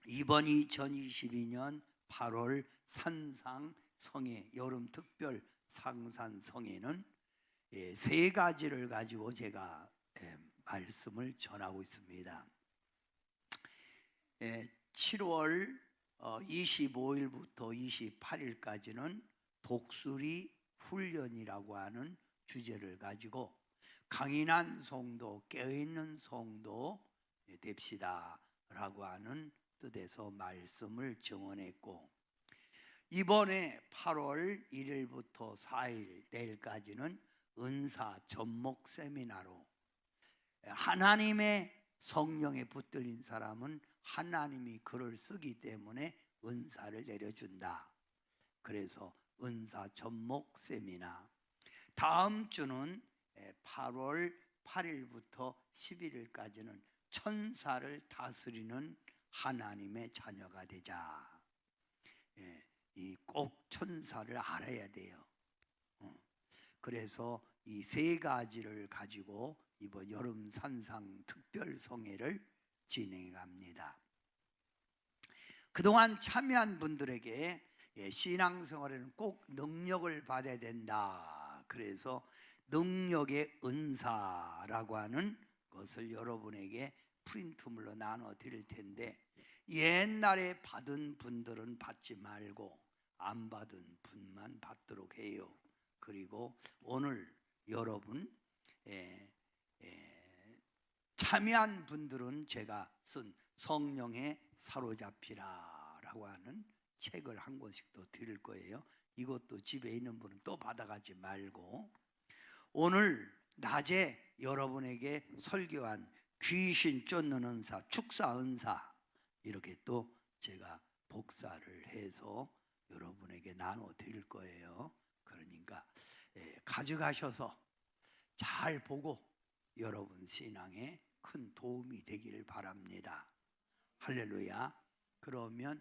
이번 2022년 8월 산상성회 여름 특별 상산성회는 세 가지를 가지고 제가 말씀을 전하고 있습니다. 7월 25일부터 28일까지는 독수리 훈련이라고 하는 주제를 가지고 강인한 성도, 깨어있는 성도 됩시다 라고 하는 뜻에서 말씀을 증언했고, 이번에 8월 1일부터 4일 내일까지는 은사 접목 세미나로, 하나님의 성령에 붙들린 사람은 하나님이 글을 쓰기 때문에 은사를 내려준다. 그래서 은사 접목 세미나, 다음 주는 8월 8일부터 11일까지는 천사를 다스리는 하나님의 자녀가 되자. 꼭 천사를 알아야 돼요. 그래서 이 세 가지를 가지고 이번 여름 산상 특별 성회를 진행해 갑니다. 그동안 참여한 분들에게 신앙생활에는 꼭 능력을 받아야 된다. 그래서 능력의 은사라고 하는 것을 여러분에게 프린트물로 나눠 드릴 텐데, 옛날에 받은 분들은 받지 말고 안 받은 분만 받도록 해요. 그리고 오늘 여러분 참여한 분들은 제가 쓴 성령에 사로잡히라 라고 하는 책을 한 권씩 또 드릴 거예요. 이것도 집에 있는 분은 또 받아가지 말고, 오늘 낮에 여러분에게 설교한 귀신 쫓는 은사, 축사 은사, 이렇게 또 제가 복사를 해서 여러분에게 나눠 드릴 거예요. 그러니까 가져가셔서 잘 보고 여러분 신앙에 큰 도움이 되기를 바랍니다. 할렐루야. 그러면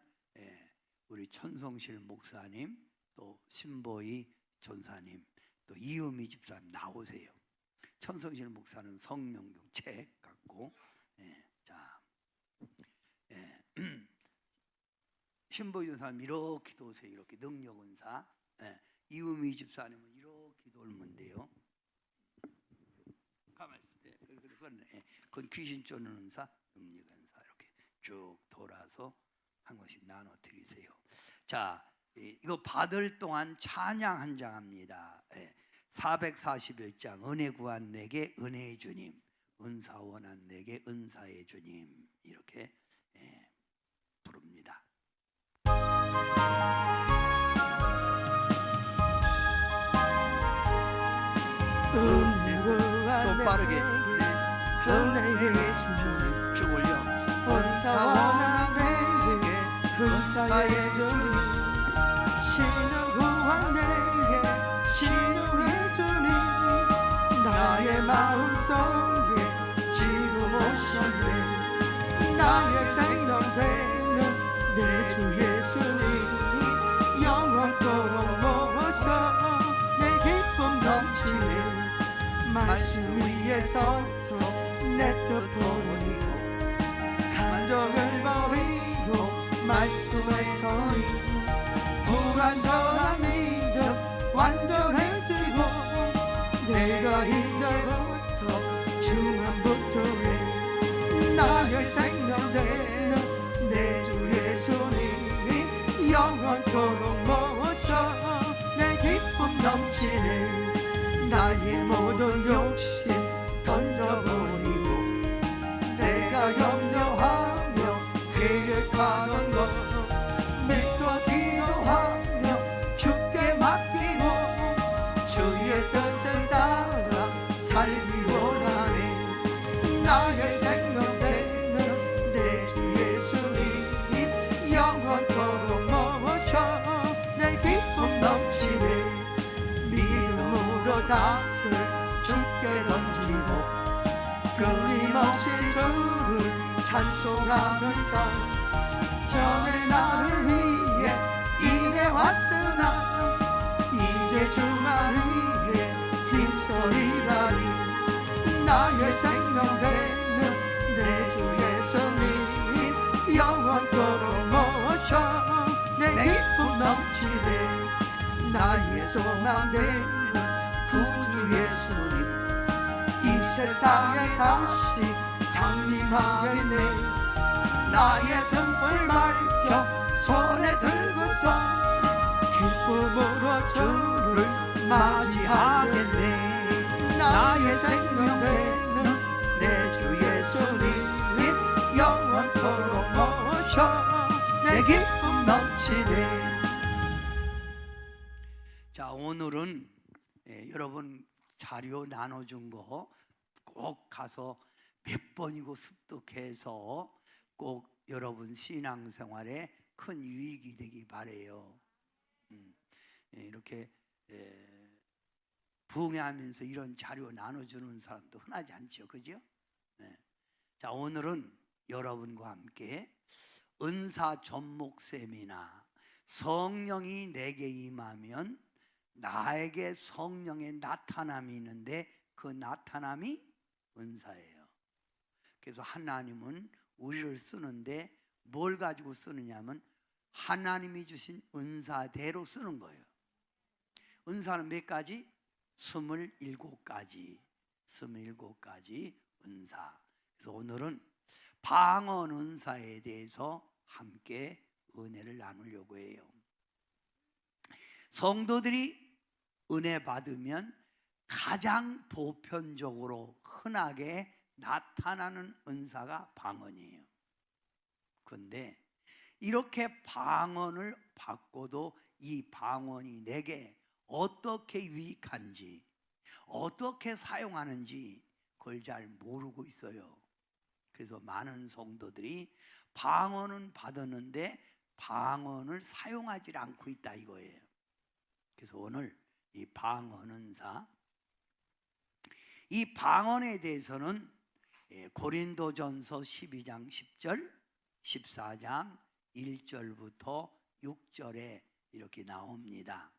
우리 천성실 목사님, 또 신보희 전사님, 또 이은미 집사님 나오세요. 천성실 목사는 성령용 책 갖고, 자, 신보희 전사님 이렇게 도세요. 이렇게 능력 은사. 이은미 집사님은 이렇게 돌면 돼요. 가만히 있어요. 그건 귀신 쫓는 은사, 능력 은사, 이렇게 쭉 돌아서 한 권씩 나눠 드리세요. 자, 이거 받을 동안 찬양 한 장 합니다. 441장 은혜 구한 내게 은혜의 주님, 은사 원한 내게 은사의 주님, 이렇게 부릅니다. 좀 빠르게. 은혜의 주님, 쭉 올려. 은사 원한 내게 은사의 주님, 신을 구한 내게 신의 주님, 나의 마음속에 지금 오셨네. 나의 생명 되는 내 주 예수님, 영원토록 모셔 내 기쁨 넘치네. 말씀 위에 서서 내 뜻 버리고 간정을 버리고 말씀에 서리, 불완전한 믿음 완전해지고, 내가 이제부터 주만 붙들네. 나의 생명 되는 내 주 예수님, 영원토록 모셔 내 기쁨 넘치네. 나의 모든 욕심 던져버리고, 내가 염려하며 계획하던 것 믿고 기도하며 주께 맡기고, 주의 뜻을 따라 살기 원하네. 나의 생명 되는 내 주 예수님, 영원토록 모셔 내 기쁨 넘치네. 믿음으로 닷을 주께 던지고, 끊임없이 주를 찬송하면서, 전에 나를 위해 일해왔으나 이제 주만 위해 힘써이라니. 나의 생명 되는 내 주 예수님, 영원토록 모셔 내 기쁨 넘치네 나의 소망 되는 구주 예수님 이 세상에 다시 강림하겠네 나의 등불 밝혀 손에 들고서 기쁨으로 주를 맞이하겠네 나의 생명 되는 내 주 예수님 영원토록 모셔 내 기쁨 넘치네. 자, 오늘은 여러분 자료 나눠준 거 꼭 가서 몇 번이고 습득해서 꼭 여러분 신앙생활에 큰 유익이 되기 바래요. 이렇게 부흥회하면서 이런 자료 나눠주는 사람도 흔하지 않죠, 그죠? 자, 오늘은 여러분과 함께 은사 접목 세미나 성령이 내게 임하면 나에게 성령의 나타남이 있는데 그 나타남이 은사예요. 그래서 하나님은 우리를 쓰는데 뭘 가지고 쓰느냐면 하나님이 주신 은사대로 쓰는 거예요. 은사는 몇 가지? 27가지 27가지 은사. 그래서 오늘은 방언 은사에 대해서 함께 은혜를 나누려고 해요. 성도들이 은혜 받으면 가장 보편적으로 흔하게 나타나는 은사가 방언이에요. 그런데 이렇게 방언을 받고도 이 방언이 내게 어떻게 유익한지, 어떻게 사용하는지 그걸 잘 모르고 있어요. 그래서 많은 성도들이 방언은 받았는데 방언을 사용하지 않고 있다 이거예요. 그래서 오늘 이 방언 은사, 이 방언에 대해서는 고린도전서 12장 10절, 14장 1절부터 6절에 이렇게 나옵니다.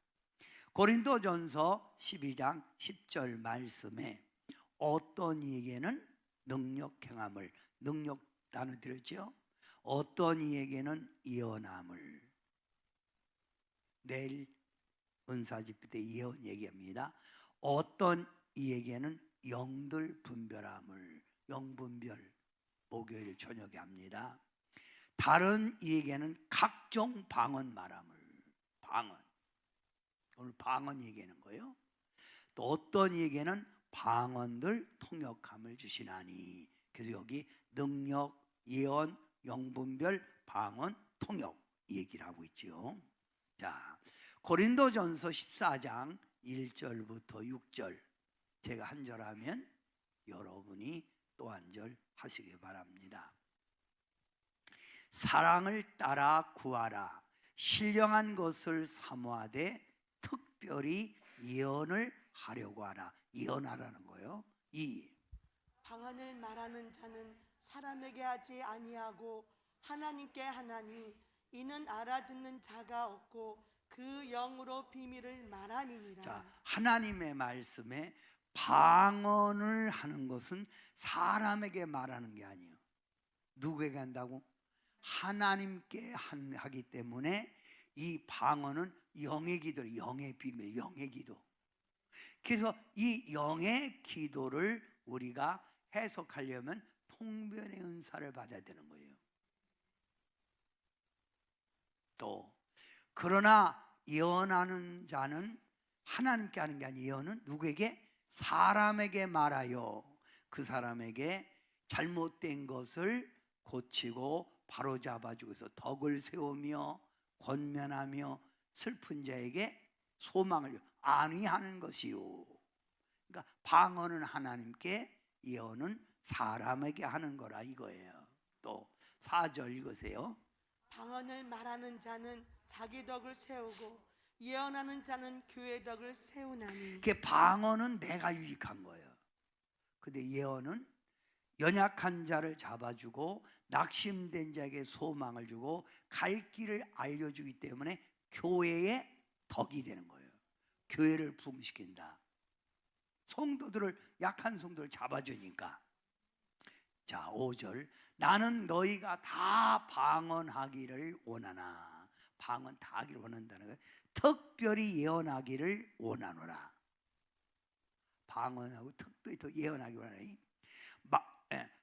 고린도전서 12장 10절 말씀에 어떤 이에게는 능력 행함을, 능력 단어 들었죠? 어떤 이에게는 예언함을. 내일 은사 집회 때 예언 얘기합니다. 어떤 이에게는 영들 분별함을, 영분별 목요일 저녁에 합니다. 다른 이에게는 각종 방언 말함을. 방언, 오늘 방언 얘기하는 거예요. 또 어떤 이에게는 방언들 통역함을 주시나니. 그래서 여기 능력, 예언, 영분별, 방언, 통역 얘기를 하고 있죠. 자, 고린도전서 14장 1절부터 6절 제가 한 절 하면 여러분이 또 한 절 하시기 바랍니다. 사랑을 따라 구하라. 신령한 것을 사모하되 특별히 예언을 하려고 하라. 예언하라는 거예요. 이 방언을 말하는 자는 사람에게 하지 아니하고 하나님께 하나니 이는 알아듣는 자가 없고 그 영으로 비밀을 말함이니라. 자, 하나님의 말씀에 방언을 하는 것은 사람에게 말하는 게 아니에요. 누구에게 한다고? 하나님께 하기 때문에 이 방언은 영의 기도, 영의 비밀, 영의 기도. 그래서 이 영의 기도를 우리가 해석하려면 통변의 은사를 받아야 되는 거예요. 또 그러나 예언하는 자는 하나님께 하는 게 아니에요. 예언은 누구에게? 사람에게 말하여 그 사람에게 잘못된 것을 고치고 바로잡아주고 해서 덕을 세우며 권면하며 슬픈 자에게 소망을 안위하는 것이요. 그러니까 방언은 하나님께, 예언은 사람에게 하는 거라 이거예요. 또 4절 읽으세요. 방언을 말하는 자는 자기 덕을 세우고 예언하는 자는 교회 덕을 세우나니. 그 방언은 내가 유익한 거예요. 근데 예언은 연약한 자를 잡아주고 낙심된 자에게 소망을 주고 갈 길을 알려주기 때문에 교회의 덕이 되는 거예요. 교회를 부흥시킨다. 성도들을, 약한 성도를 잡아주니까. 자, 5절 나는 너희가 다 방언하기를 원하나. 방언 다 하기를 원한다는 거예요. 특별히 예언하기를 원하노라. 방언하고 특별히 더 예언하기 원하니.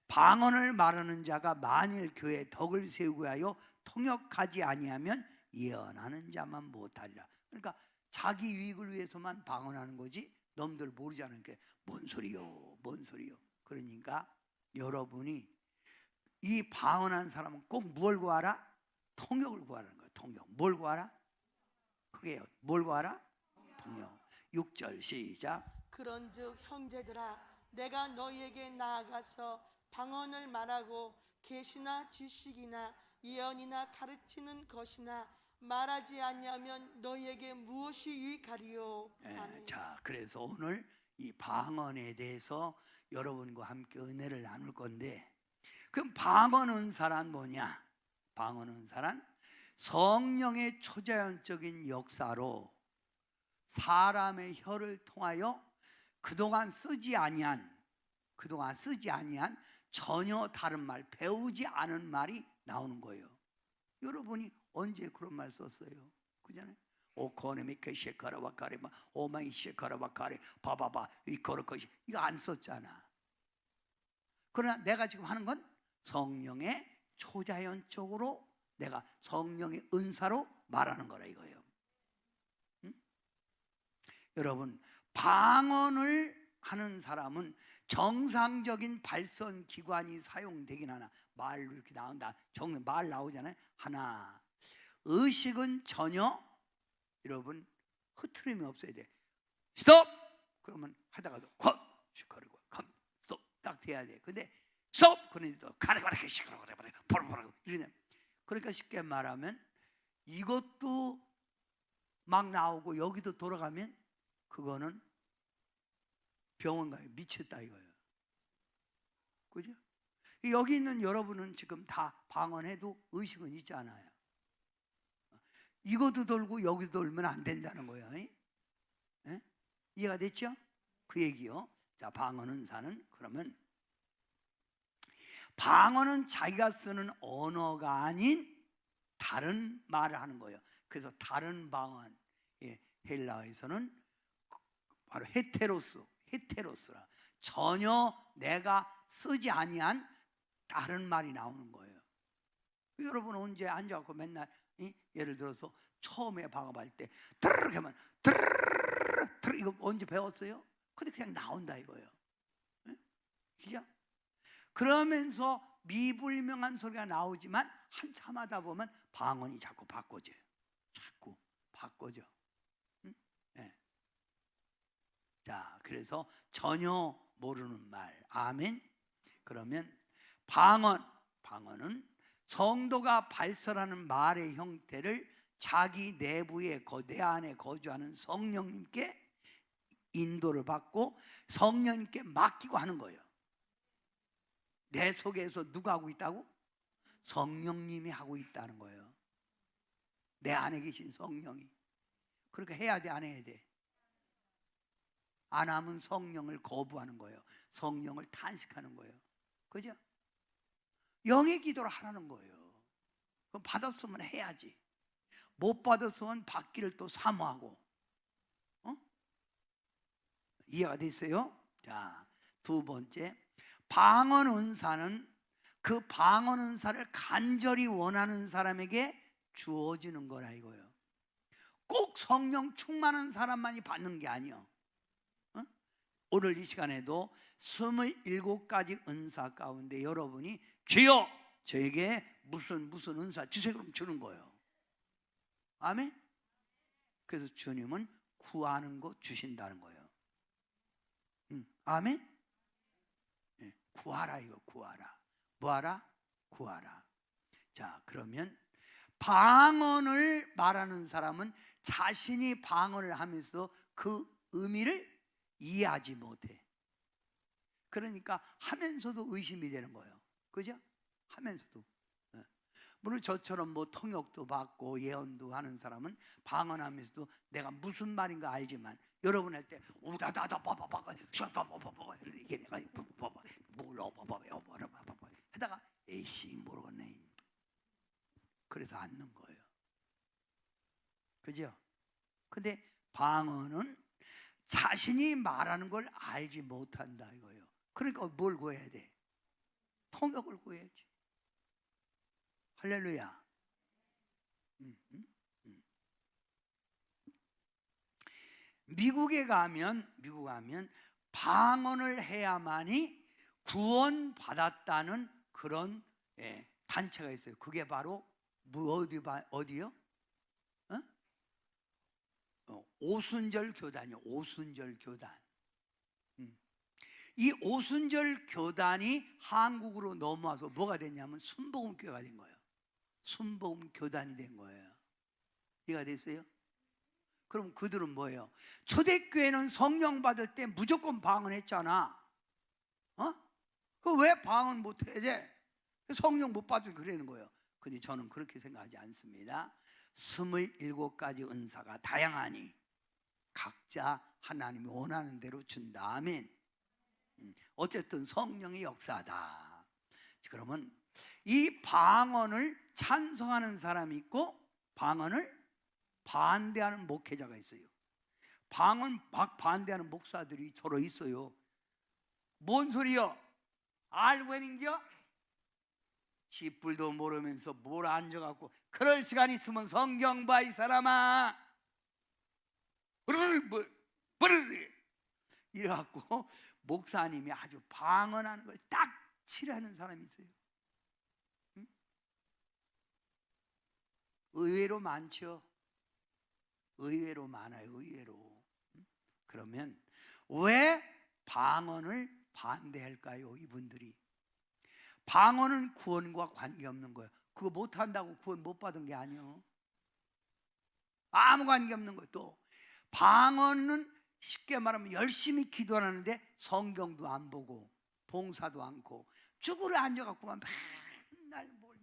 방언을 말하는 자가 만일 교회에 덕을 세우고 하여 통역하지 아니하면 예언하는 자만 못하리라. 그러니까 자기 유익을 위해서만 방언하는 거지 놈들 모르자는 게 뭔 소리요, 뭔 소리요. 그러니까 여러분이 이 방언한 사람은 꼭 뭘 구하라? 통역을 구하라는 거예요. 통역. 뭘 구하라? 그게요. 뭘 구하라? 통역. 6절 시작. 그런즉 형제들아 내가 너희에게 나아가서 방언을 말하고 계시나 지식이나 예언이나 가르치는 것이나 말하지 않냐면 너희에게 무엇이 유익하리요. 아멘. 자, 그래서 오늘 이 방언에 대해서 여러분과 함께 은혜를 나눌 건데, 그럼 방언 은사란 뭐냐? 방언 은사란 성령의 초자연적인 역사로 사람의 혀를 통하여 그동안 쓰지 아니한 전혀 다른 말, 배우지 않은 말이 나오는 거예요. 여러분이 언제 그런 말 썼어요? 그잖아요. 오코네미케 셰카라바카레 오마이 셰카라바카레 바바바 이코르코시 이거 안 썼잖아. 그러나 내가 지금 하는 건 성령의 초자연적으로 내가 성령의 은사로 말하는 거라 이거예요. 응? 여러분, 방언을 하는 사람은 정상적인 발선 기관이 사용되긴 하나 말로 이렇게 나온다. 적는 말 나오잖아요. 하나, 의식은 전혀 여러분 흐트림이 없어야 돼. 스톱! 그러면 하다가도 컷! 시끄러고 컷! 스톱! 딱 돼야 돼. 근데 스톱! 그러니 또 가라가라 시끄러워 버럭버럭 이러네. 그러니까 쉽게 말하면 이것도 막 나오고 여기도 돌아가면 그거는 병원 가요. 미쳤다 이거예요. 그죠? 여기 있는 여러분은 지금 다 방언해도 의식은 있잖아요. 이것도 돌고 여기도 돌면 안 된다는 거예요. 에? 이해가 됐죠? 그 얘기요. 자, 방언 은사는 그러면 방언은 자기가 쓰는 언어가 아닌 다른 말을 하는 거예요. 그래서 다른 방언, 헬라어에서는 바로 헤테로스라 전혀 내가 쓰지 아니한 다른 말이 나오는 거예요. 여러분 언제 앉아갖고 맨날 예를 들어서 처음에 방언할 때 드르륵 하면 드르륵 이거 언제 배웠어요? 근데 그냥 나온다 이거예요. 그죠? 그러면서 미불명한 소리가 나오지만 한참 하다 보면 방언이 자꾸 바꿔져요. 자꾸 바꿔져. 자, 그래서 전혀 모르는 말. 아멘. 그러면 방언은 성도가 발설하는 말의 형태를 자기 내부에 내 안에 거주하는 성령님께 인도를 받고 성령님께 맡기고 하는 거예요. 내 속에서 누가 하고 있다고? 성령님이 하고 있다는 거예요. 내 안에 계신 성령이. 그러니까 해야 돼, 안 해야 돼? 안 하면 성령을 거부하는 거예요. 성령을 탄식하는 거예요. 그죠? 영의 기도를 하라는 거예요. 그럼 받았으면 해야지. 못 받았으면 받기를 또 사모하고. 이해가 됐어요? 자, 두 번째, 방언 은사는 그 방언 은사를 간절히 원하는 사람에게 주어지는 거라 이거예요. 꼭 성령 충만한 사람만이 받는 게 아니에요. 오늘 이 시간에도 27가지 은사 가운데 여러분이 주여 저에게 무슨 은사 주세요 그럼 주는 거예요. 아멘. 그래서 주님은 구하는 거 주신다는 거예요. 아멘. 네, 구하라 이거 구하라. 뭐하라? 구하라. 자, 그러면 방언을 말하는 사람은 자신이 방언을 하면서 그 의미를 이해하지 못해. 그러니까 하면서도 의심이 되는 거예요. 그죠? 하면서도. 물론 저처럼 뭐 통역도 받고 예언도 하는 사람은 방언하면서도 내가 무슨 말인가 알지만 여러분 할 때 우다다다 바바바가 샤바바바바 이게 내가 몰라 바바바 하다가 에이씨 모르겠네. 그래서 안 넣은 거예요. 그죠? 근데 방언은 자신이 말하는 걸 알지 못한다 이거예요. 그러니까 뭘 구해야 돼? 통역을 구해야지. 할렐루야. 미국에 가면 방언을 해야만이 구원받았다는 그런 단체가 있어요. 그게 바로 어디요? 오순절 교단이요. 오순절 교단. 이 오순절 교단이 한국으로 넘어와서 뭐가 됐냐면 순복음교회가 된 거예요. 순복음 교단이 된 거예요. 이해가 됐어요? 그럼 그들은 뭐예요? 초대교회는 성령 받을 때 무조건 방언했잖아. 그 왜 방언 못 해야 돼? 성령 못 받으면 그러는 거예요. 근데 저는 그렇게 생각하지 않습니다. 27가지 은사가 다양하니 각자 하나님이 원하는 대로 준다. 아멘. 어쨌든 성령의 역사다. 그러면 이 방언을 찬성하는 사람이 있고 방언을 반대하는 목회자가 있어요. 방언 막 반대하는 목사들이 저러 있어요. 뭔 소리요? 알고 있는겨? 지뿔도 모르면서 뭘 앉아갖고 그럴 시간 있으면 성경 봐 이 사람아. 이래갖고 목사님이 아주 방언하는 걸 딱 치료하는 사람이 있어요. 의외로 많죠. 의외로 많아요. 의외로. 그러면 왜 방언을 반대할까요? 이분들이. 방언은 구원과 관계없는 거예요. 그거 못한다고 구원 못 받은 게 아니에요. 아무 관계없는 거예요. 또 방언은 쉽게 말하면 열심히 기도하는데 성경도 안 보고 봉사도 않고 쭈그려 앉아갖고만 맨날 뭘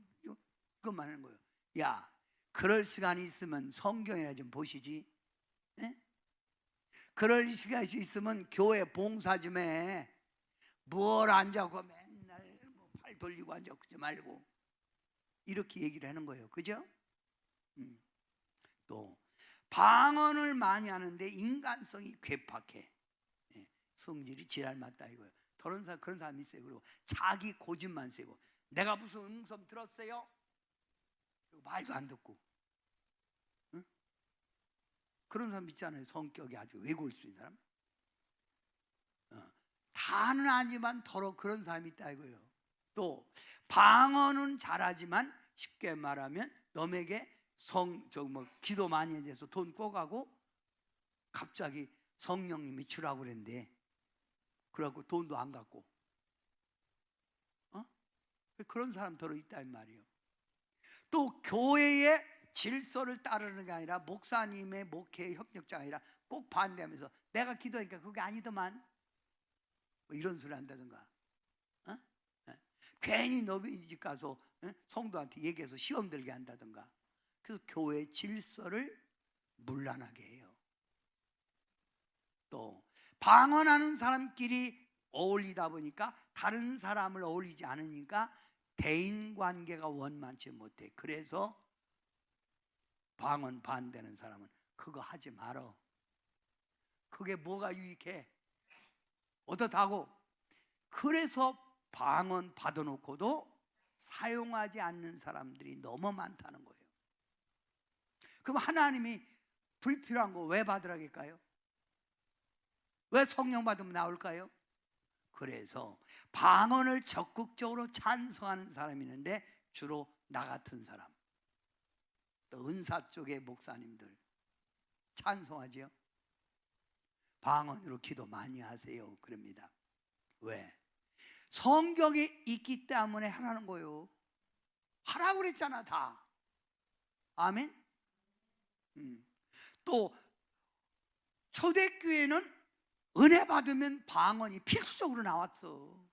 이것만 하는 거예요. 야, 그럴 시간이 있으면 성경이나 좀 보시지. 에? 그럴 시간이 있으면 교회 봉사 좀 해. 뭘 앉아갖고 맨날 팔 돌리고 앉아갖고 말고 이렇게 얘기를 하는 거예요. 그죠? 또 방언을 많이 하는데 인간성이 괴팍해. 성질이 지랄 맞다 이거예요. 그런 사람이 있어요. 그리고 자기 고집만 세고 내가 무슨 음성 들었어요? 그리고 말도 안 듣고. 응? 그런 사람 있잖아요. 성격이 아주 왜곡일 수 있는 사람. 다는 아니지만 더러 그런 사람이 있다 이거예요. 또 방언은 잘하지만 쉽게 말하면 너에게 기도 많이 해서 돈 꿔가고 갑자기 성령님이 주라고 그랬는데 그래갖고 돈도 안 갖고 그런 사람 더러 있다 이 말이에요. 또 교회의 질서를 따르는 게 아니라 목사님의 목회 협력자가 아니라 꼭 반대하면서 내가 기도하니까 그게 아니더만 뭐 이런 소리 한다든가 괜히 너희 집 가서 성도한테 얘기해서 시험 들게 한다든가. 그래서 교회 질서를 문란하게 해요. 또 방언하는 사람끼리 어울리다 보니까 다른 사람을 어울리지 않으니까 대인관계가 원만치 못해. 그래서 방언 반대하는 사람은 그거 하지 말어. 그게 뭐가 유익해? 어떻다고? 그래서 방언 받아놓고도 사용하지 않는 사람들이 너무 많다는 거예요. 그럼 하나님이 불필요한 거 왜 받으라니까요? 왜 성령 받으면 나올까요? 그래서 방언을 적극적으로 찬성하는 사람이 있는데 주로 나 같은 사람, 또 은사 쪽의 목사님들 찬성하지요? 방언으로 기도 많이 하세요. 그럽니다. 왜? 성경에 있기 때문에 하라는 거예요. 하라고 그랬잖아 다. 아멘. 또 초대교회는 은혜 받으면 방언이 필수적으로 나왔어.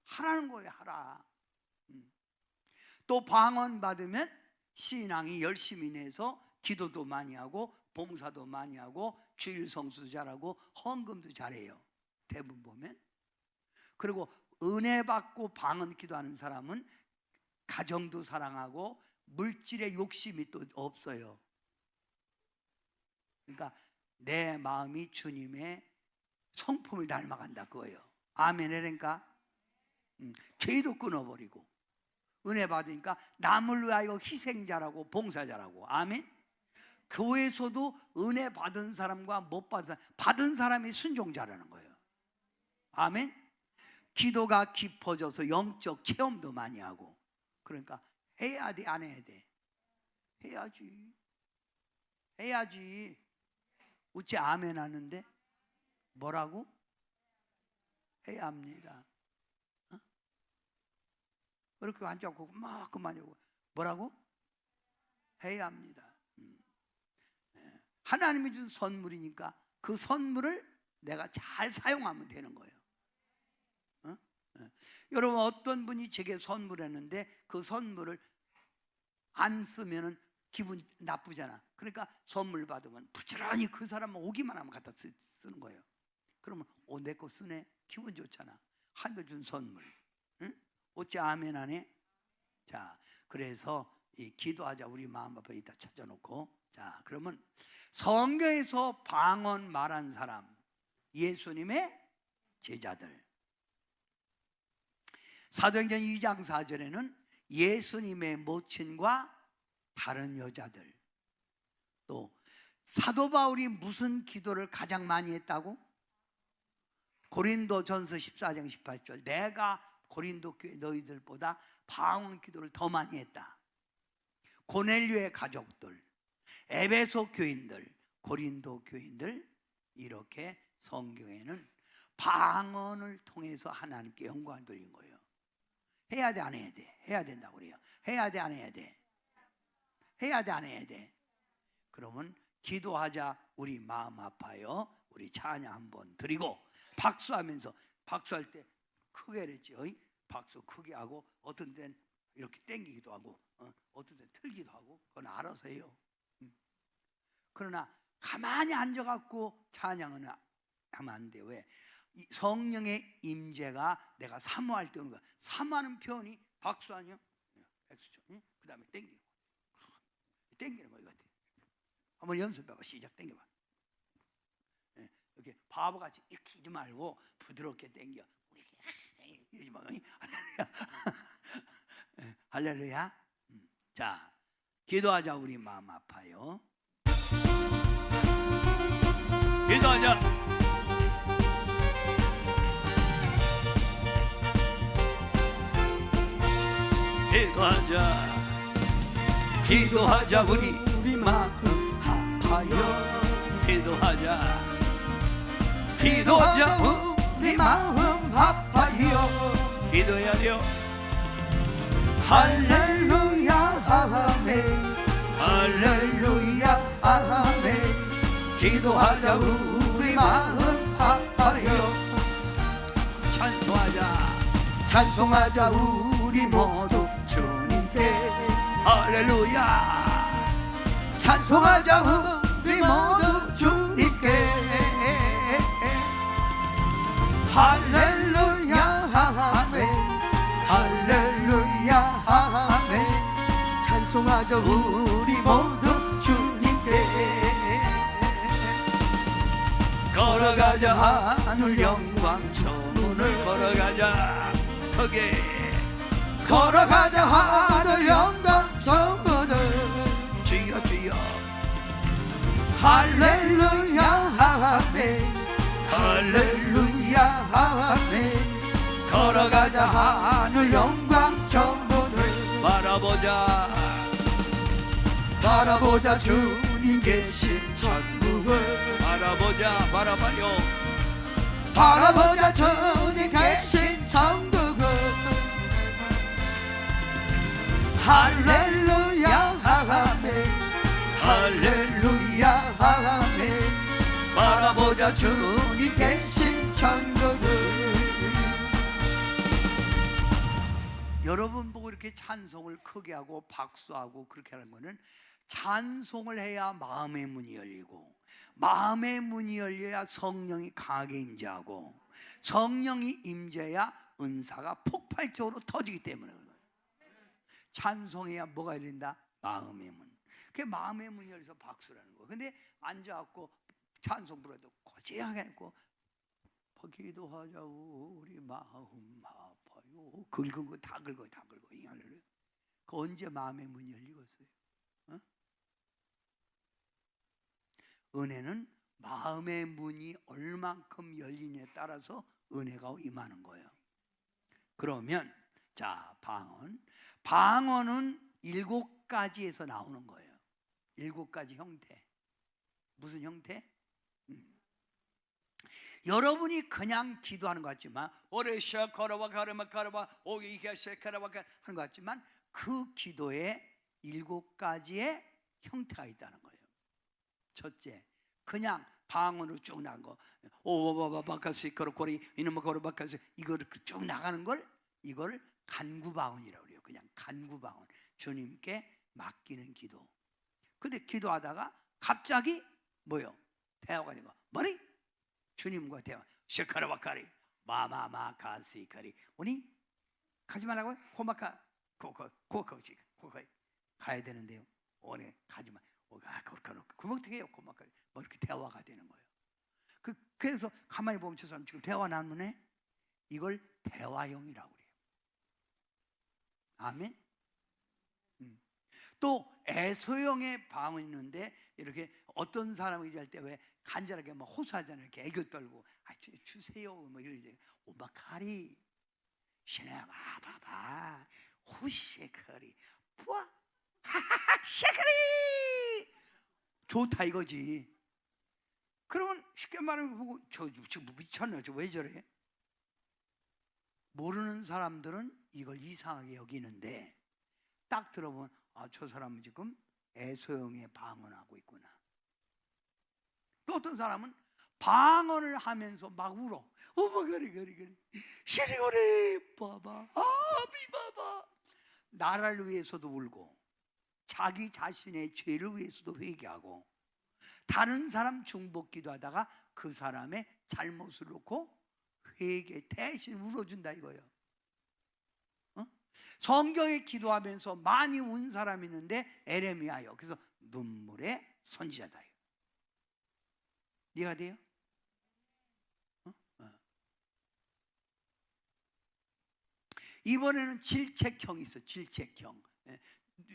하라는 거예요. 하라. 또 방언 받으면 신앙이 열심히 내서 기도도 많이 하고 봉사도 많이 하고 주일 성수도 잘하고 헌금도 잘해요. 대부분 보면. 그리고 은혜 받고 방언 기도하는 사람은 가정도 사랑하고 물질의 욕심이 또 없어요. 그러니까 내 마음이 주님의 성품을 닮아간다 그거예요. 아멘. 그러니까 죄도 끊어버리고 은혜 받으니까 남을 위하여 희생자라고 봉사자라고. 아멘. 교회에서도 은혜 받은 사람과 못 받은 사람, 받은 사람이 순종자라는 거예요. 아멘. 기도가 깊어져서 영적 체험도 많이 하고. 그러니까 해야 돼, 안 해야 돼? 해야지. 해야지. 어째 아멘 하는데? 뭐라고? 해야 합니다. 어? 그렇게 앉아고 막 그만하고 뭐라고? 해야 합니다. 하나님이 준 선물이니까 그 선물을 내가 잘 사용하면 되는 거예요. 어? 여러분, 어떤 분이 제게 선물했는데 그 선물을 안 쓰면은 기분 나쁘잖아. 그러니까 선물 받으면 부지런히 그 사람만 오기만 하면 갖다 쓰는 거예요. 그러면 내 거 쓰네? 기분 좋잖아. 하나님 준 선물. 응? 어째 아멘 하네? 자, 그래서 이 기도하자 우리 마음 앞에 이따 찾아놓고. 자, 그러면 성경에서 방언 말한 사람, 예수님의 제자들. 사도행전 2장 4절에는 예수님의 모친과 다른 여자들. 또 사도 바울이 무슨 기도를 가장 많이 했다고? 고린도전서 14장 18절. 내가 고린도 교회 너희들보다 방언 기도를 더 많이 했다. 고넬료의 가족들, 에베소 교인들, 고린도 교인들, 이렇게 성경에는 방언을 통해서 하나님께 영광을 돌린 거예요. 해야 돼, 안 해야 돼? 해야 된다고 그래요. 해야 돼, 안 해야 돼? 해야 돼, 안 해야 돼? 그러면 기도하자 우리 마음 아파요. 우리 찬양 한번 드리고 박수하면서, 박수할 때 크게 했죠. 박수 크게 하고 어떤 데는 이렇게 땡기기도 하고 어떤 데는 틀기도 하고, 그건 알아서 해요. 그러나 가만히 앉아갖고 찬양은 하면 안 돼. 왜? 성령의 임재가 내가 사모할 때 오는 거야. 사모하는 표현이 박수 아니요? 박수죠. 그 다음에 땡기고, 땡기는 거 이거 같아. 한번 연습해봐. 시작. 땡겨봐. 이렇게 바보같이 이렇게 하지 말고 부드럽게 땡겨. 이러지 마. 할렐루야. 자, 기도하자 우리 마음 아파요. 기도하자. 기도하자. 기도하자 우리 마음 아파요. 기도하자. 기도하자 우리 마음 아파요. 기도해야 돼요. 할렐루야 아멘. 할렐루야 아멘. 기도하자 우리 마음 아파요. 찬송하자. 찬송하자 우리 모두 주님께. 할렐루야. 찬송하자 우리 모두 주님께. 할렐루야 아멘. 할렐루야 아멘. 찬송하자 우리 모두 주님께. 걸어가자 하늘 영광 천문을 걸어가자. 크게 걸어가자 하늘 영광 천문을. 주여 주여. 할렐루야 아멘. 할렐루야 아멘. 걸어가자 하늘 영광 천문을. 바라보자. 바라보자 주님 계신 천국을. 바라보자. 바라봐요. 바라보자 주님 계신 천국을. 할렐루야 아멘. 할렐루야 아멘. 바라보자 주님 계신 천국을. 여러분 보고 이렇게 찬송을 크게 하고 박수하고 그렇게 하는 거는, 찬송을 해야 마음의 문이 열리고, 마음의 문이 열려야 성령이 강하게 임재하고, 성령이 임재야 은사가 폭발적으로 터지기 때문에 그래요. 찬송해야 뭐가 열린다? 마음의 문. 그게 마음의 문이 열려서 박수라는 거예요. 근데 앉아갖고 찬송 부르도 고지하게 했고 기도하자고 우리 마음 아파요. 긁은 거 다 긁어요. 다 긁어. 이 할렐루야. 그 언제 마음의 문이 열리겠어요? 어? 은혜는 마음의 문이 얼만큼 열리냐에 따라서 은혜가 임하는 거예요. 그러면 자, 방언은 7가지에서 나오는 거예요. 7가지 형태. 무슨 형태? 여러분이 그냥 기도하는 것 같지만 오레샤 카라바 카라마 카라바 오기샤 카라바 하는 것 같지만 그 기도에 7가지의 형태가 있다는 거예요. 첫째, 그냥 방언으로 쭉 나간 거, 오바바바카시 거로코리 이놈의 거로바카시 이거를 쭉 나가는 걸 이걸 간구방언이라고 그래요. 그냥 간구방언, 주님께 맡기는 기도. 근데 기도하다가 갑자기 뭐요? 대화가 되고 뭐니? 주님과 대화. 쉐카라바카리 마마마카시카리 오니 가지 말라고요? 고마카 고카고카 가야 되는데요. 오늘 가지 마. 그럼 어떻게 해요? 고마카 뭐 이렇게 대화가 되는 거예요. 그래서 가만히 보면 저 사람 지금 대화 나누네. 이걸 대화형이라고 그래요. 아멘. 또 애소형의 방언이 있는데 이렇게 어떤 사람이 얘기할 때 왜 간절하게 막 호소하잖아요. 이렇게 애교 떨고 주세요 뭐 이러지. 오마카리 시네마바바 호시카리 뿌아 샤카리 좋다 이거지. 그러면 쉽게 말하면 보고 저 지금 미쳤네. 저 왜 저래? 모르는 사람들은 이걸 이상하게 여기는데 딱 들어보면 아, 저 사람은 지금 애소형의 방언하고 있구나. 또 어떤 사람은 방언을 하면서 막 울어. 어머거리 시리거리 봐봐 비봐봐. 나라를 위해서도 울고 자기 자신의 죄를 위해서도 회개하고 다른 사람 중복기도 하다가 그 사람의 잘못을 놓고 회개 대신 울어준다 이거예요. 성경에 기도하면서 많이 운 사람이 있는데 에레미야요. 그래서 눈물의 선지자다. 이해가 돼요? 이번에는 질책형이 있어. 질책형.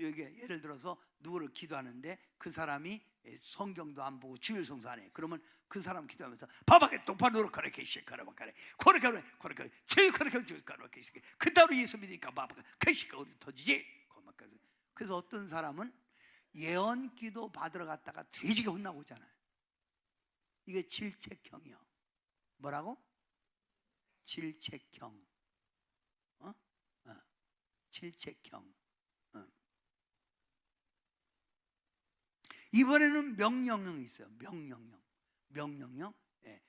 여기 예를 들어서 누구를 기도하는데 그 사람이 성경도 안 보고 주일 성수 안 해. 그러면 그 사람 기도하면서 바바게 똑바로 노력하라 케시카라바카레 코르카레 제이카라케 주카라케 그따로 예수 믿으니까 바바가 케시카 어디 터지지? 그래서 어떤 사람은 예언 기도 받으러 갔다가 돼지가 혼나고 오잖아요. 이게 질책형이요. 뭐라고? 질책형. 질책형. 이번에는 명령형이 있어요. 명령형. 예.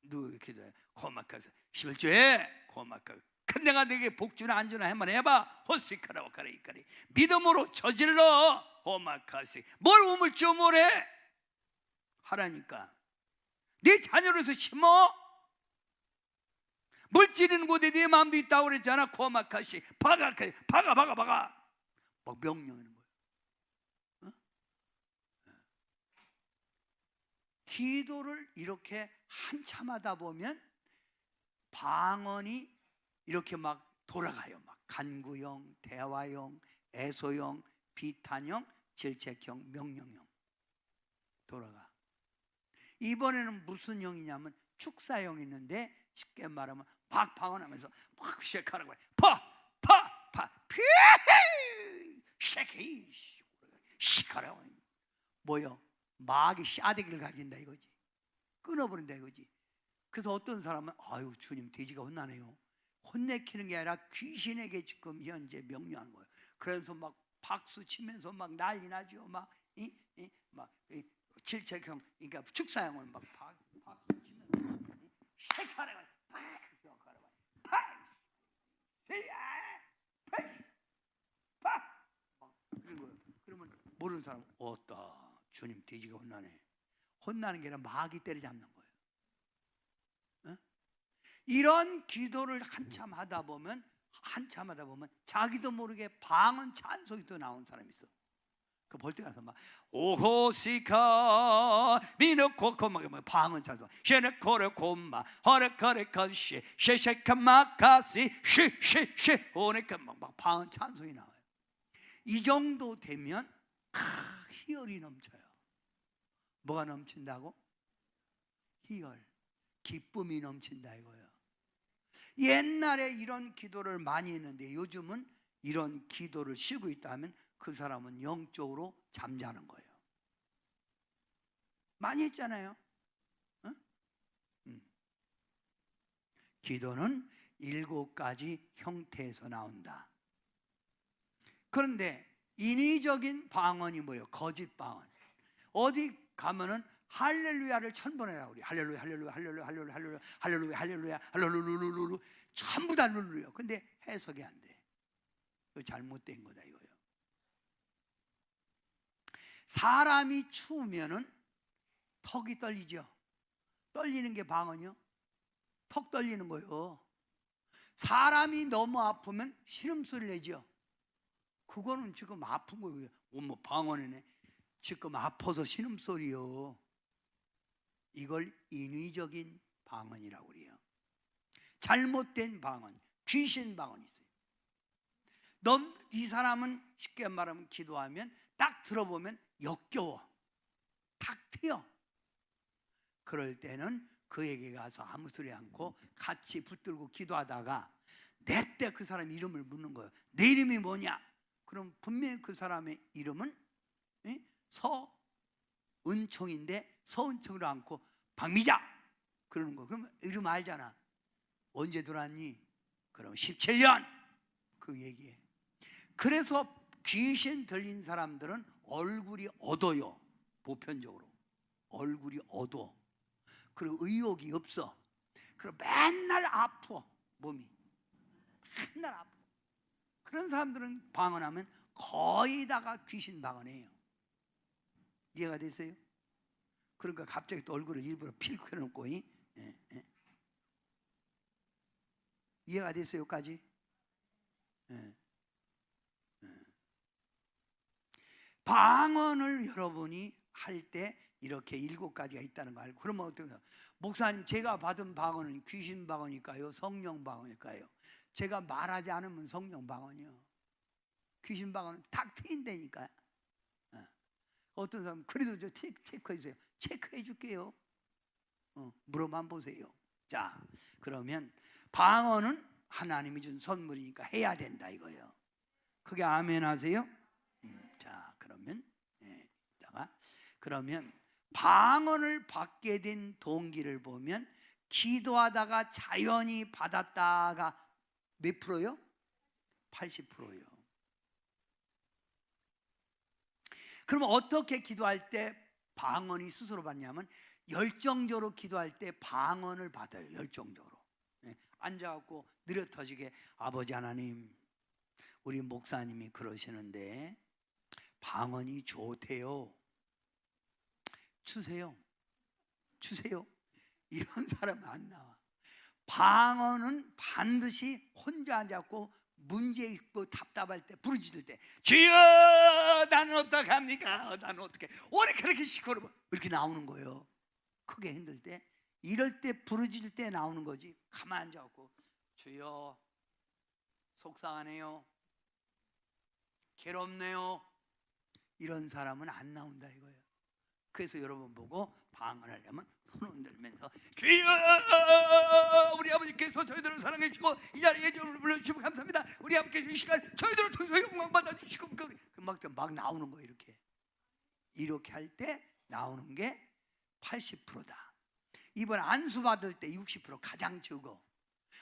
누구 기도해? 고마카서 11조에 고마카. 큰 내가 내게 복주나 안 주나 한번 해봐. 호시카라오카레이카리. 믿음으로 저질러. 고마카시. 뭘 우물쭈물해? 하라니까. 네 자녀로서 심어. 물질이는 곳에 네 마음도 있다고 그랬잖아. 고마카시. 박아. 막 명령하는 거예요. 기도를 이렇게 한참 하다 보면 방언이 이렇게 막 돌아가요. 막 간구형, 대화형, 애소형, 비탄형, 질책형, 명령형 돌아가. 이번에는 무슨 형이냐면 축사형이 있는데 쉽게 말하면 막 방언하면서 막 쉐카라고 해. 피 쉐키 시카라고 해. 뭐요? 마귀 싸대기를 가진다 이거지. 끊어버린다 이거지. 그래서 어떤 사람은 아유 주님 돼지가 혼나네요. 혼내키는 게 아니라 귀신에게 지금 현재 명령하는 거예요. 그러면서 막 박수 치면서 막 난리 나죠. 막 질책형, 그러니까 축사형은 막 박수 치면서 쉐카라고 그러면 모르는 사람은 어따 주님 돼지가 혼나네. 혼나는 게 아니라 마귀 때려잡는 거예요. 이런 기도를 한참 하다 보면 자기도 모르게 방언 찬송이 또 나온 사람이 있어. 그 볼 때 가서 막 오호시카 미노코코 막 방언 찬송 셰네코레 콤마 허레카레 컨시 셰셰카마카시 시시시 오네카 막 방언 찬송이 나와요. 이 정도 되면 희열이 넘쳐요. 뭐가 넘친다고? 희열, 기쁨이 넘친다 이거예요. 옛날에 이런 기도를 많이 했는데 요즘은 이런 기도를 쉬고 있다 하면 그 사람은 영적으로 잠자는 거예요. 많이 했잖아요. 어? 기도는 7가지 형태에서 나온다. 그런데 인위적인 방언이 뭐예요? 거짓 방언. 어디 가면은 할렐루야를 1000번 해라 우리. 할렐루야 할렐루야 할렐루야 할렐루야 할렐루야 할렐루야 할렐루야 할렐루루루루 전부 다 룰루요. 근데 해석이 안 돼. 이거 잘못된 거다 이거예요. 사람이 추우면은 턱이 떨리죠. 떨리는 게 방언이요. 턱 떨리는 거예요. 사람이 너무 아프면 신음소리를 내죠. 그거는 지금 아픈 거예요. 뭐 방언이네. 지금 아파서 신음소리요. 이걸 인위적인 방언이라고 그래요. 잘못된 방언, 귀신 방언이 있어요. 이 사람은 쉽게 말하면 기도하면 딱 들어보면 역겨워, 탁 트여. 그럴 때는 그에게 가서 아무 소리 않고 같이 붙들고 기도하다가 내 때 그 사람 이름을 묻는 거예요. 내 이름이 뭐냐? 그럼 분명히 그 사람의 이름은 서은총인데 서은총으로 않고 박미자 그러는 거. 그러면 이름 알잖아. 언제 들어왔니? 그럼 17년 그 얘기해. 그래서 귀신 들린 사람들은 얼굴이 어두워요. 보편적으로 얼굴이 어두워. 그리고 의욕이 없어. 그리고 맨날 아파. 몸이 맨날 아파. 그런 사람들은 방언하면 거의 다가 귀신 방언이에요. 이해가 됐어요? 그러니까 갑자기 또 얼굴을 일부러 필 켜놓고 이해가 됐어요? 여기까지? 방언을 여러분이 할 때 이렇게 7가지가 있다는 거 알고, 그러면 어떻게 해요? 목사님, 제가 받은 방언은 귀신 방언일까요? 성령 방언일까요? 제가 말하지 않으면 성령 방언이요. 귀신 방언은 탁 트인다니까. 어떤 사람 그래도 저 체크해 주세요. 체크해 줄게요. 물어만 보세요. 자, 그러면 방언은 하나님이 준 선물이니까 해야 된다 이거예요. 그게 아멘 하세요? 자, 그러면 방언을 받게 된 동기를 보면 기도하다가 자연히 받았다가 몇 프로요? 80%요. 그러면 어떻게 기도할 때 방언이 스스로 받냐면 열정적으로 기도할 때 방언을 받아요. 열정적으로. 앉아갖고 느려터지게 아버지 하나님, 우리 목사님이 그러시는데 방언이 좋대요. 주세요. 이런 사람은 안 나와. 방언은 반드시 혼자 앉았고 문제 있고 답답할 때 부르짖을 때 주여 나는 어떡합니까? 나는 어떻게 왜 그렇게 시끄러워? 이렇게 나오는 거예요. 크게 힘들 때, 이럴 때 부르짖을 때 나오는 거지. 가만히 앉아갖고 주여 속상하네요, 괴롭네요, 이런 사람은 안 나온다 이거예요. 그래서 여러분 보고 방언하려면 손을 흔들면서 주여 우리 아버지께서 저희들을 사랑해주시고 이 자리에 저를 불러주시고 감사합니다. 우리 아버지께서 이 시간 저희들을 통해서 영광 받아주시고 막 나오는 거예요. 이렇게 할 때 나오는 게 80%다. 이번 안수 받을 때 60% 가장 적어.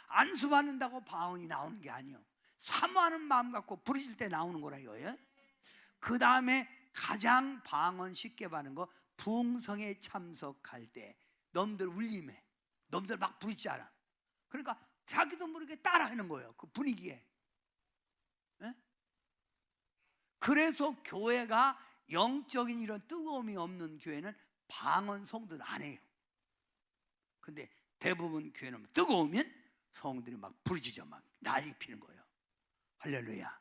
안수 받는다고 방언이 나오는 게 아니에요. 사모하는 마음 갖고 부르실 때 나오는 거라 이거예요. 그 다음에 가장 방언 쉽게 받는 거 부흥성에 참석할 때 놈들 울림해. 놈들 막 부르지 않아. 그러니까 자기도 모르게 따라하는 거예요. 그 분위기에. 그래서 교회가 영적인 이런 뜨거움이 없는 교회는 방언 성도는 안 해요. 근데 대부분 교회는 뜨거우면 성들이 막 부르짖어 막 난리 피는 거예요. 할렐루야.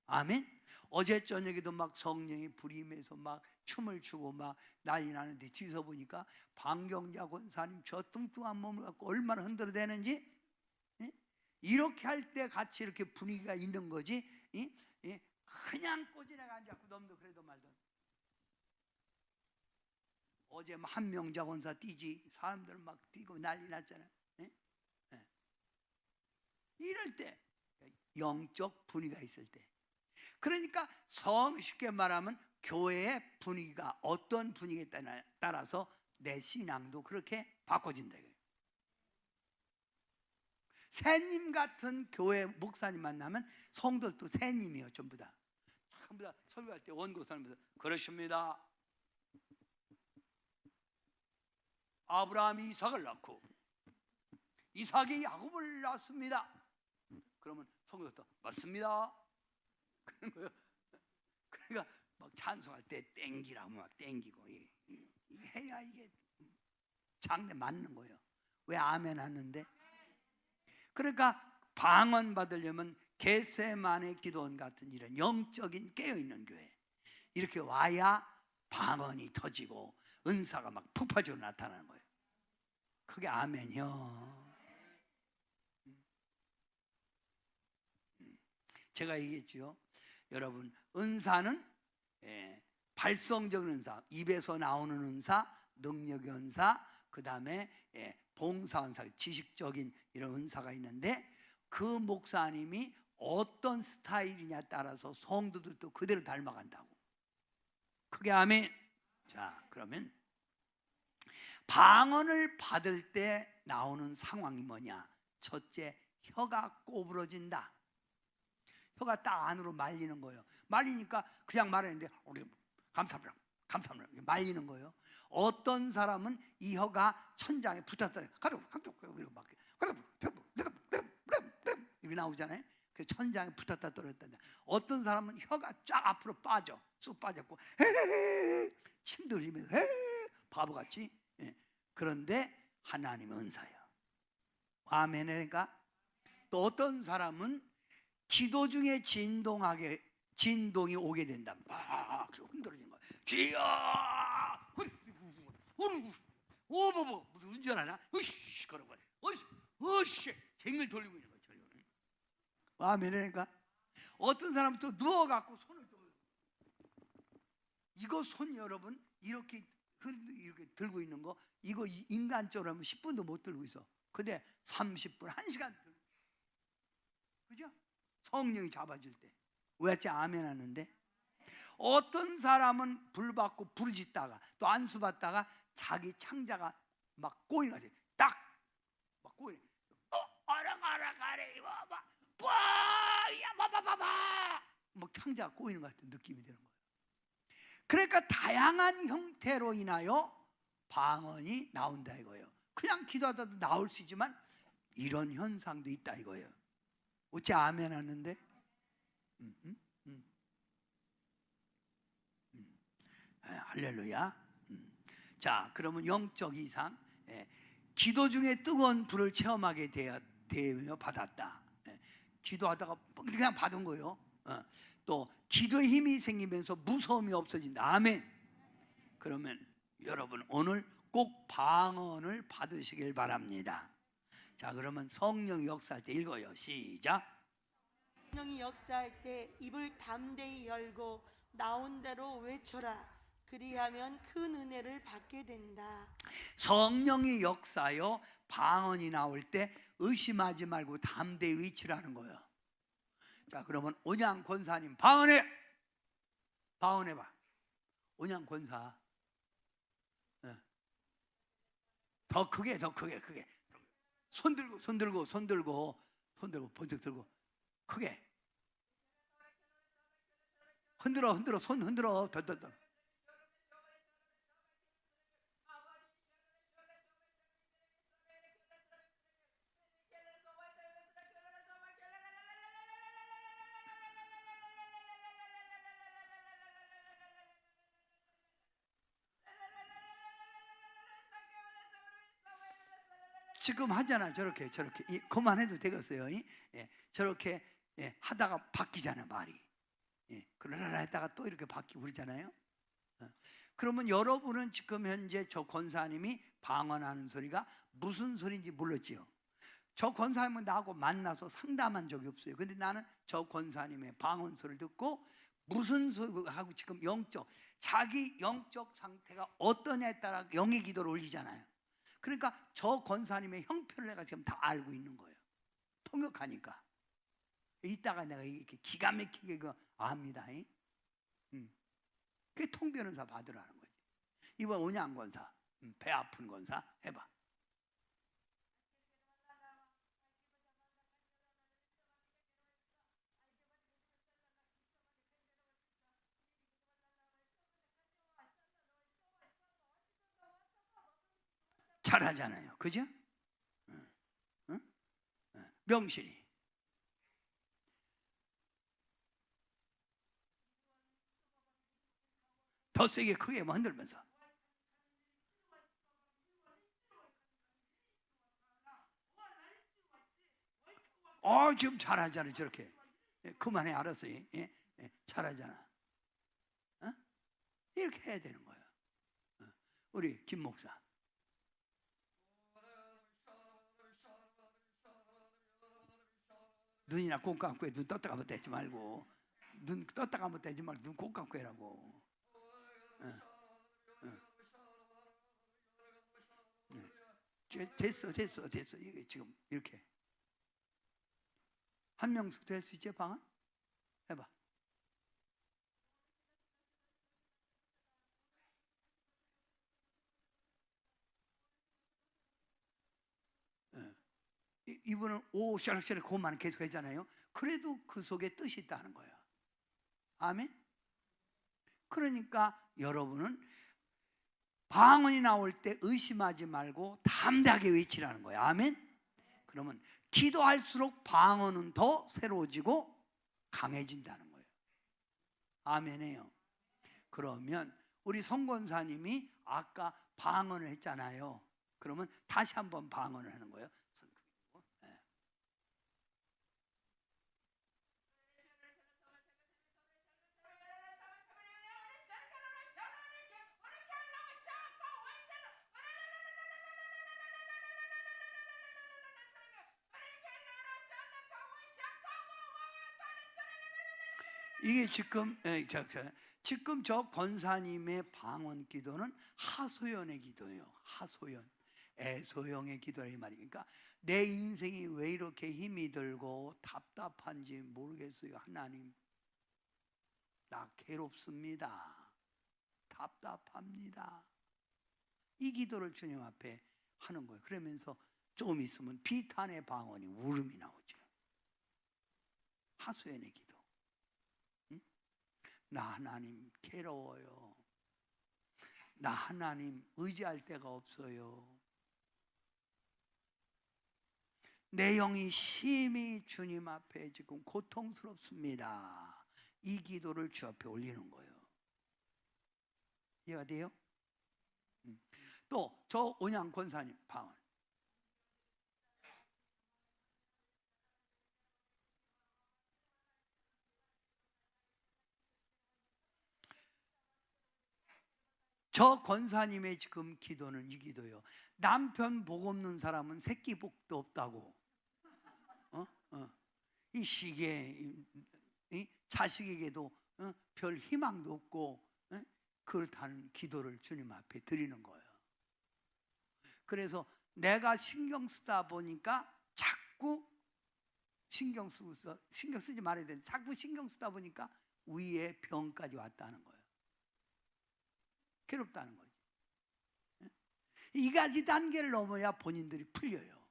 아멘. 어제 저녁에도 막 성령이 불이 임해서 막 춤을 추고 막 난리 나는데 뒤서 보니까 방경자 권사님 저 뚱뚱한 몸을 갖고 얼마나 흔들어대는지, 예? 이렇게 할 때 같이 이렇게 분위기가 있는 거지. 예? 예? 그냥 꼬지내가 앉았고 놈도 그래도 말도. 어제 뭐 한명자 권사 뛰지 사람들 막 뛰고 난리 났잖아요. 예? 예. 이럴 때 영적 분위기가 있을 때, 그러니까 쉽게 말하면 교회의 분위기가 어떤 분위기에 따라서 내 신앙도 그렇게 바꿔진다 이거예요. 새님 같은 교회 목사님 만나면 성도들도 새님이에요. 전부 다 설교할 때 원고사님께서 그러십니다. 아브라함이 이삭을 낳고 이삭이 야곱을 낳았습니다. 그러면 성도도 맞습니다. 그런 거예요. 그러니까 막 찬송할 때 땡기라고 막 땡기고 이게 해야 이게 장대 맞는 거예요. 왜 아멘 하는데? 그러니까 방언 받으려면 겟세마네 기도원 같은 이런 영적인 깨어있는 교회 이렇게 와야 방언이 터지고 은사가 막 폭발적으로 나타나는 거예요. 그게 아멘이요. 제가 얘기했죠. 여러분, 은사는 발성적인 은사, 입에서 나오는 은사, 능력의 은사, 그 다음에 봉사 은사, 지식적인 이런 은사가 있는데 그 목사님이 어떤 스타일이냐 따라서 성도들도 그대로 닮아간다고. 그게 아멘. 자, 그러면 방언을 받을 때 나오는 상황이 뭐냐? 첫째, 혀가 꼬부러진다. 혀가 딱 안으로 말리는 거예요. 말리니까 그냥 말하는데 우리 감사합니다, 감사합니다 이렇게 말리는 거예요. 어떤 사람은 이 혀가 천장에 붙었다 이렇게 나오잖아요. 그 천장에 붙었다 떨어졌다. 어떤 사람은 혀가 쫙 앞으로 빠져, 쑥 빠졌고 침도 흘리면서 바보같이. 그런데 하나님의 은사예요. 아멘이니까. 또 어떤 사람은 기도 중에 진동이 오게 된다. 막 흔들어지는 거야. 주여, 오버버 무슨 운전하나? 으씨 그런 거야. 으씨 갱을 돌리고 있는 거야. 아멘이니까. 어떤 사람은 또 누워갖고 손을 또 이거 손 여러분 이렇게 들고 있는 거 이거 인간적으로 하면 10분도 못 들고 있어. 근데 30분, 1시간 들고. 그죠? 성령이 잡아줄 때. 왜 아멘 하는데? 어떤 사람은 불 받고 부르짖다가 또 안수 받다가 자기 창자가 막 꼬이는 거지. 딱 막 꼬이네. 아랑아랑아래 와봐 야바바바바 막 창자가 꼬이는 것 같은 느낌이 드는 거예요. 그러니까 다양한 형태로 인하여 방언이 나온다 이거예요. 그냥 기도하다도 나올 수 있지만 이런 현상도 있다 이거예요. 어찌 아멘 하는데? 할렐루야. 자, 그러면 영적 이상, 기도 중에 뜨거운 불을 체험하게 되며 받았다. 기도하다가 그냥 받은 거예요. 또 기도의 힘이 생기면서 무서움이 없어진다. 아멘. 그러면 여러분 오늘 꼭 방언을 받으시길 바랍니다. 자, 그러면 성령이 역사할 때 읽어요. 시작. 성령이 역사할 때 입을 담대히 열고 나온 대로 외쳐라. 그리하면 큰 은혜를 받게 된다. 성령이 역사요 방언이 나올 때 의심하지 말고 담대히 외치라는 거예요. 자, 그러면 온양 권사님 방언해봐. 온양 권사 더 크게 손 들고 번쩍 들고 크게 흔들어 손 흔들어 더 지금 하잖아. 저렇게 그만해도 되겠어요. 저렇게 하다가 바뀌잖아 말이. 그러라 했다가 또 이렇게 바뀌고 그러잖아요. 그러면 여러분은 지금 현재 저 권사님이 방언하는 소리가 무슨 소리인지 몰랐지요. 저 권사님은 나하고 만나서 상담한 적이 없어요. 근데 나는 저 권사님의 방언 소리를 듣고 무슨 소리하고 지금 자기 영적 상태가 어떠냐에 따라 영의 기도를 올리잖아요. 그러니까 저 권사님의 형편을 내가 지금 다 알고 있는 거예요. 통역하니까. 이따가 내가 이렇게 기가 막히게 압니다. 그게 통변원사 받으라는 거지. 이번 온양 권사, 배 아픈 권사 해봐. 잘하잖아요, 그죠? 명실이 더 세게 크게 흔들면서 지금 잘하잖아요. 저렇게 그만해 알았어. 잘하잖아. 이렇게 해야 되는 거예요. 우리 김 목사 눈이나 꼭 감고 해. 눈 떴다 감았다 하지 말고, 눈 떴다 감았다 하지 말고 눈 꼭 감고 해라고. 됐어. 이게 지금 이렇게 한 명씩 될 수 있지? 방안 해봐. 이분은 샤락샤락 그것만 계속 하잖아요. 그래도 그 속에 뜻이 있다는 거예요. 아멘. 그러니까 여러분은 방언이 나올 때 의심하지 말고 담대하게 외치라는 거예요. 아멘. 그러면 기도할수록 방언은 더 새로워지고 강해진다는 거예요. 아멘이에요. 그러면 우리 성권사님이 아까 방언을 했잖아요. 그러면 다시 한번 방언을 하는 거예요. 이게 지금 저 권사님의 방언 기도는 하소연의 기도예요. 하소연, 애소영의 기도라 이 말이니까 내 인생이 왜 이렇게 힘이 들고 답답한지 모르겠어요. 하나님, 나 괴롭습니다. 답답합니다. 이 기도를 주님 앞에 하는 거예요. 그러면서 조금 있으면 비탄의 방언이 울음이 나오죠. 하소연의 기도. 나 하나님 괴로워요. 나 하나님 의지할 데가 없어요. 내 영이 심히 주님 앞에 지금 고통스럽습니다. 이 기도를 주 앞에 올리는 거예요. 이해가 돼요? 또 저 온양 권사님 방언. 저 권사님의 지금 기도는 이 기도예요. 남편 복 없는 사람은 새끼 복도 없다고. 이 시기에 자식에게도 별 희망도 없고 그렇다는 기도를 주님 앞에 드리는 거예요. 그래서 내가 신경 쓰다 보니까 자꾸 신경 쓰지 말아야 되는데 자꾸 신경 쓰다 보니까 위에 병까지 왔다는 거예요. 괴롭다는 거죠. 이 가지 단계를 넘어야 본인들이 풀려요.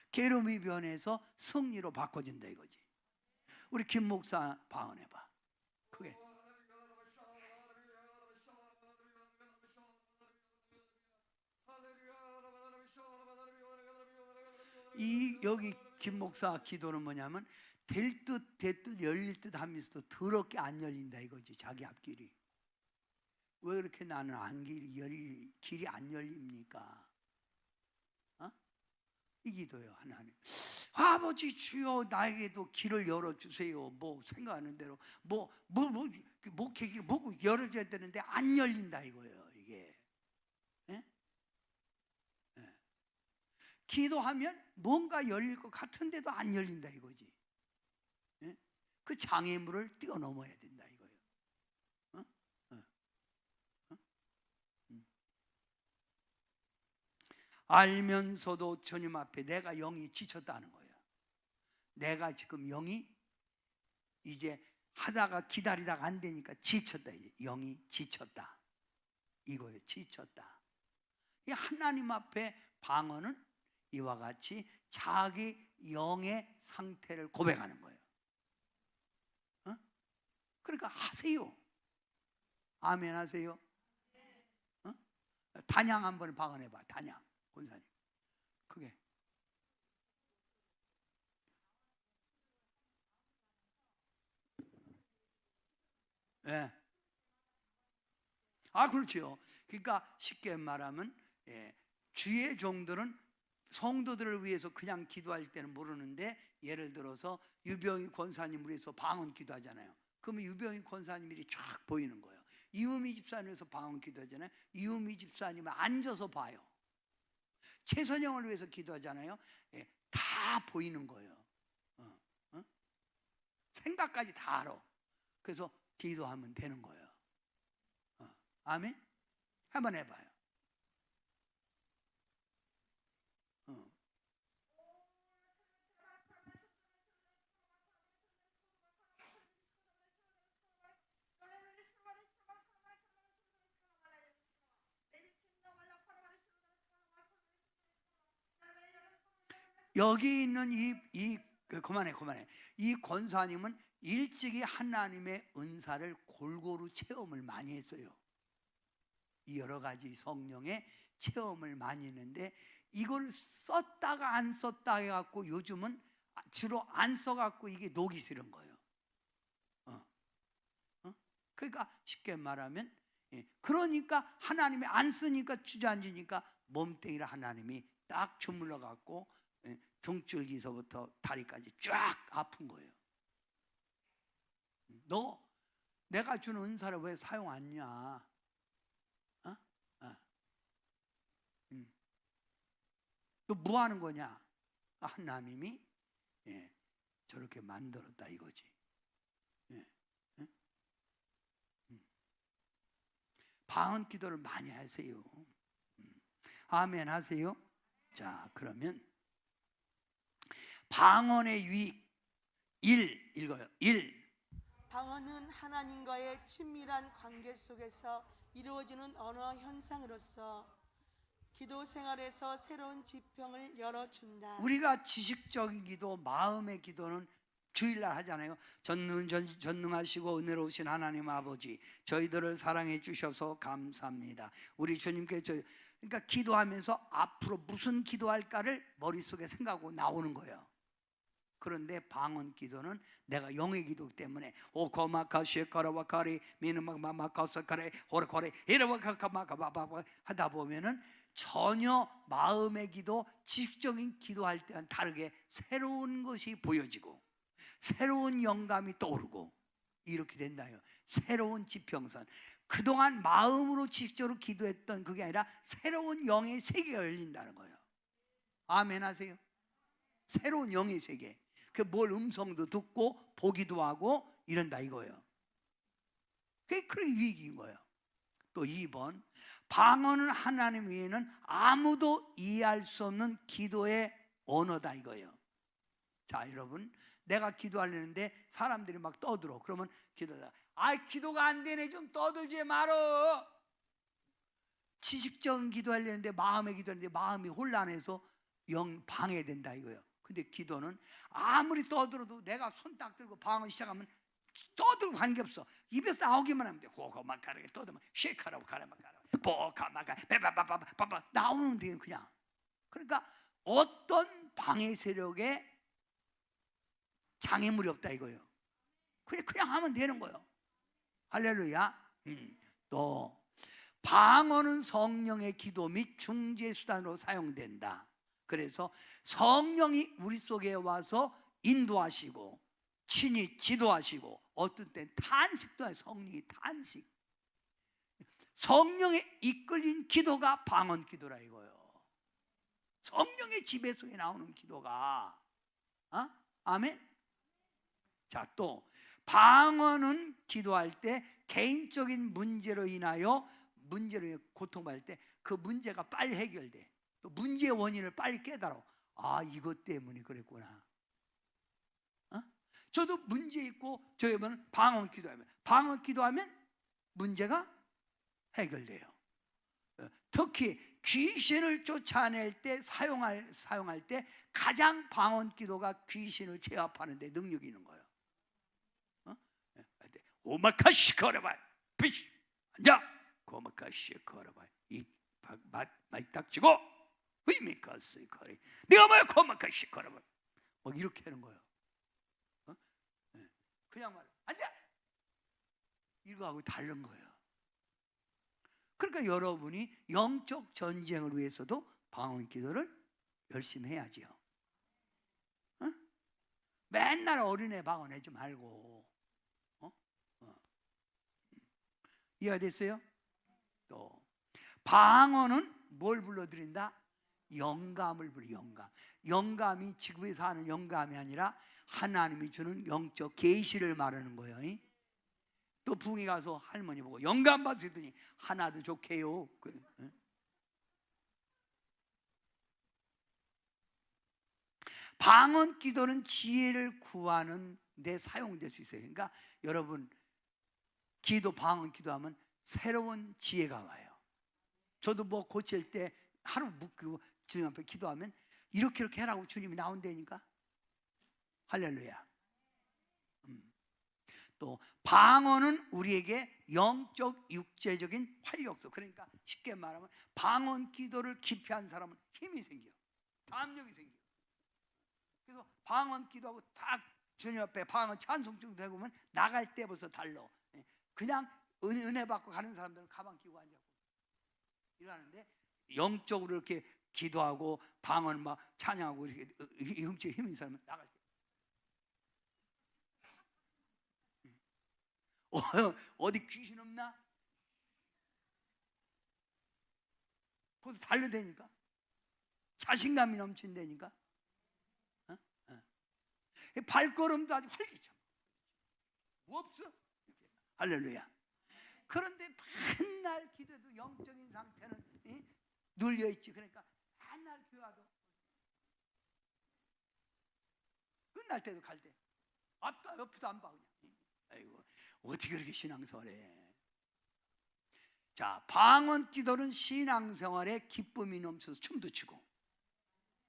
괴로움이 변해서 승리로 바꿔진다 이거지. 우리 김 목사 방언해봐. 그게 여기 김 목사 기도는 뭐냐면 될 듯 열릴 듯 하면서도 더럽게 안 열린다 이거지. 자기 앞길이. 왜 그렇게 나는 길이 안 열립니까? 이 기도예요. 하나님, 아버지 주여 나에게도 길을 열어주세요. 뭐 생각하는 대로 목회기 열어줘야 되는데 안 열린다 이거예요. 이게 예? 예. 기도하면 뭔가 열릴 것 같은데도 안 열린다 이거지. 예? 그 장애물을 뛰어넘어야 된다 이거예요. 어? 어? 어? 알면서도 주님 앞에 내가 영이 지쳤다는 거예요. 내가 지금 영이 이제 하다가 기다리다가 안 되니까 지쳤다. 이제 영이 지쳤다 이거예요. 지쳤다. 이 하나님 앞에 방언은 이와 같이 자기 영의 상태를 고백하는 거예요. 어? 그러니까 하세요. 아멘 하세요. 어? 단양 한번 방언해봐. 단양 권사님 그게 예. 그렇죠. 그러니까 쉽게 말하면 주의 종들은 성도들을 위해서 그냥 기도할 때는 모르는데, 예를 들어서 유병희 권사님을 위해서 방언 기도하잖아요. 그러면 유병희 권사님이 쫙 보이는 거예요. 이우미 집사님을 위해서 방언 기도하잖아요. 이우미 집사님은 앉아서 봐요. 최선영을 위해서 기도하잖아요. 다 보이는 거예요. 생각까지 다 알아. 그래서 기도하면 되는 거예요. 아멘? 한번 해봐요. 여기 있는 그만해. 이 권사님은 일찍이 하나님의 은사를 골고루 체험을 많이 했어요. 여러 가지 성령의 체험을 많이 했는데, 이걸 썼다가 안 썼다 해갖고 요즘은 주로 안 써갖고 이게 녹이 싫은 거예요. 그러니까 쉽게 말하면, 그러니까 하나님이 안 쓰니까 주저앉으니까 몸뚱이를 하나님이 딱 주물러 갖고 등줄기서부터 다리까지 쫙 아픈 거예요. 너 내가 준 은사를 왜 사용 안 냐? 너 뭐 하는 거냐? 하나님이 저렇게 만들었다 이거지. 방언 기도를 많이 하세요. 아멘 하세요. 자, 그러면 방언의 유익 1 읽어요. 1. 방언은 하나님과의 친밀한 관계 속에서 이루어지는 언어 현상으로서 기도 생활에서 새로운 지평을 열어준다. 우리가 지식적인 기도, 마음의 기도는 주일날 하잖아요. 전능하시고 은혜로우신 하나님 아버지, 저희들을 사랑해 주셔서 감사합니다. 우리 주님께 그러니까 기도하면서 앞으로 무슨 기도할까를 머릿속에 생각하고 나오는 거예요. 그런데 방언 기도는 내가 영의 기도이기 때문에 오코마카시에카라와카리 미누마마카사카레 호르코레 이라와카마카바바 하다 보면은 전혀 마음의 기도, 지식적인 기도할 때와는 다르게 새로운 것이 보여지고 새로운 영감이 떠오르고 이렇게 된다요. 새로운 지평선. 그동안 마음으로 지식적으로 기도했던 그게 아니라 새로운 영의 세계가 열린다는 거예요. 아멘 하세요. 새로운 영의 세계. 그 뭘 음성도 듣고 보기도 하고 이런다 이거예요. 그게 그런 유익인 거예요. 또 2번, 방언은 하나님 외에는 아무도 이해할 수 없는 기도의 언어다 이거예요. 자, 여러분, 내가 기도하려는데 사람들이 막 떠들어. 그러면 기도하다, 기도가 안 되네, 좀 떠들지 말어. 지식적인 기도하려는데 마음의 기도하는데 마음이 혼란해서 영 방해된다 이거예요. 근데 기도는 아무리 떠들어도 내가 손 딱 들고 방언 시작하면 떠들고 관계없어. 입에서 나오기만 하면 돼. 고고마카르게 떠들면 쉐카라고 가라마카라 보카마카 베바바바바바 나오는 데 그냥. 그러니까 어떤 방해 세력에 장애물이 없다 이거예요. 그냥 하면 되는 거예요. 할렐루야. 또 방언은 성령의 기도 및 중재 수단으로 사용된다. 그래서 성령이 우리 속에 와서 인도하시고 친히 지도하시고 어떤 때는 탄식도 해요. 성령이 탄식. 성령에 이끌린 기도가 방언 기도라 이거예요. 성령의 지배 속에 나오는 기도가 아멘. 자, 또 방언은 기도할 때 개인적인 문제로 인하여 고통받을 때 그 문제가 빨리 해결돼. 또 문제의 원인을 빨리 깨달아. 이것 때문에 그랬구나. 저도 문제 있고 저희 방언 기도하면 문제가 해결돼요. 특히 귀신을 쫓아낼 때 사용할 때 가장 방언 기도가 귀신을 제압하는 데 능력이 있는 거예요. 오마카시커라바 피시 앉아 고마카시커라바 입 닥치고 위미카시커리 네가 뭐야 고마카시커라바 이렇게 하는 거예요. 그냥 말해 앉아 이거하고 다른 거예요. 그러니까 여러분이 영적 전쟁을 위해서도 방언 기도를 열심히 해야지요. 맨날 어린애 방언하지 말고. 이해가 됐어요? 또 방언은 뭘 불러드린다? 영감을 불러. 영감이 지구에서 하는 영감이 아니라 하나님이 주는 영적 계시를 말하는 거예요. 또 부흥에 가서 할머니 보고 영감 받으더니 하나도 좋게요. 방언 기도는 지혜를 구하는 데 사용될 수 있어요. 그러니까 여러분 방언 기도하면 새로운 지혜가 와요. 저도 고칠 때 하루 묵고 주님 앞에 기도하면 이렇게 해라고 주님이 나온다니까. 할렐루야. 또 방언은 우리에게 영적 육체적인 활력소. 그러니까 쉽게 말하면 방언 기도를 깊이 한 사람은 힘이 생겨요. 담력이 생겨요. 그래서 방언 기도하고 딱 주님 앞에 방언 찬송중 되고 보면 나갈 때 벌써 달라. 그냥 은혜 받고 가는 사람들은 가방 끼고 앉았고 이러는데 영적으로 이렇게 기도하고 방언 막 찬양하고 이렇게 영적 힘이 있는 사람은 나갈 때 어디 귀신 없나? 벌써 달려대니까 자신감이 넘친다니까. 발걸음도 아주 활기차. 뭐 없어? 할렐루야. 그런데 맨날 기도도 영적인 상태는 눌려있지. 그러니까 맨날 교회 와도 끝날 때도 갈 때 앞도 옆에도 안 봐. 그냥 아이고 어떻게 그렇게 신앙생활해. 자, 방언 기도는 신앙생활에 기쁨이 넘쳐서 춤도 추고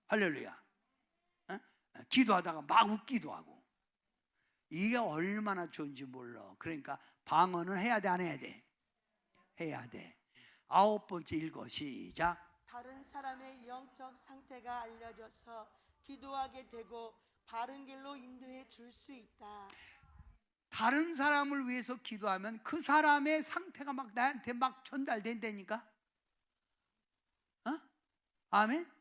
할렐루야. 기도하다가 막 웃기도 하고 이게 얼마나 좋은지 몰라. 그러니까 방언은 해야 돼 안 해야 돼? 해야 돼. 9번째 읽어 시작. 다른 사람의 영적 상태가 알려져서 기도하게 되고 바른 길로 인도해 줄 수 있다. 다른 사람을 위해서 기도하면 그 사람의 상태가 막 나한테 막 전달된다니까. 아멘.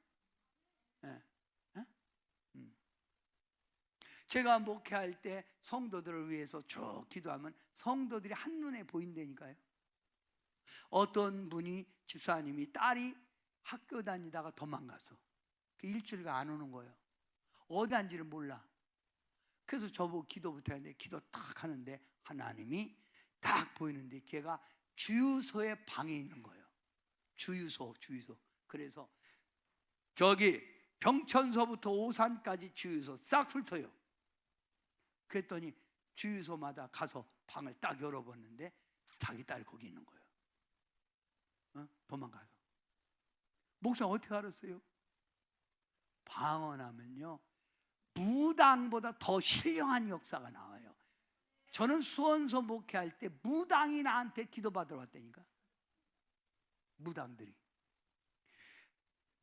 제가 목회할 때 성도들을 위해서 쭉 기도하면 성도들이 한눈에 보인다니까요. 어떤 분이 집사님이 딸이 학교 다니다가 도망가서 일주일간 안 오는 거예요. 어디 간지를 몰라. 그래서 저보고 기도부터 했는데 기도 딱 하는데 하나님이 딱 보이는데 걔가 주유소의 방에 있는 거예요. 주유소. 그래서 저기 병천서부터 오산까지 주유소 싹 훑어요. 그랬더니 주유소마다 가서 방을 딱 열어봤는데 자기 딸이 거기 있는 거예요. 도망가서. 목사 어떻게 알았어요? 방언하면요 무당보다 더 신령한 역사가 나와요. 저는 수원서 목회할 때 무당이 나한테 기도받으러 왔다니까. 무당들이.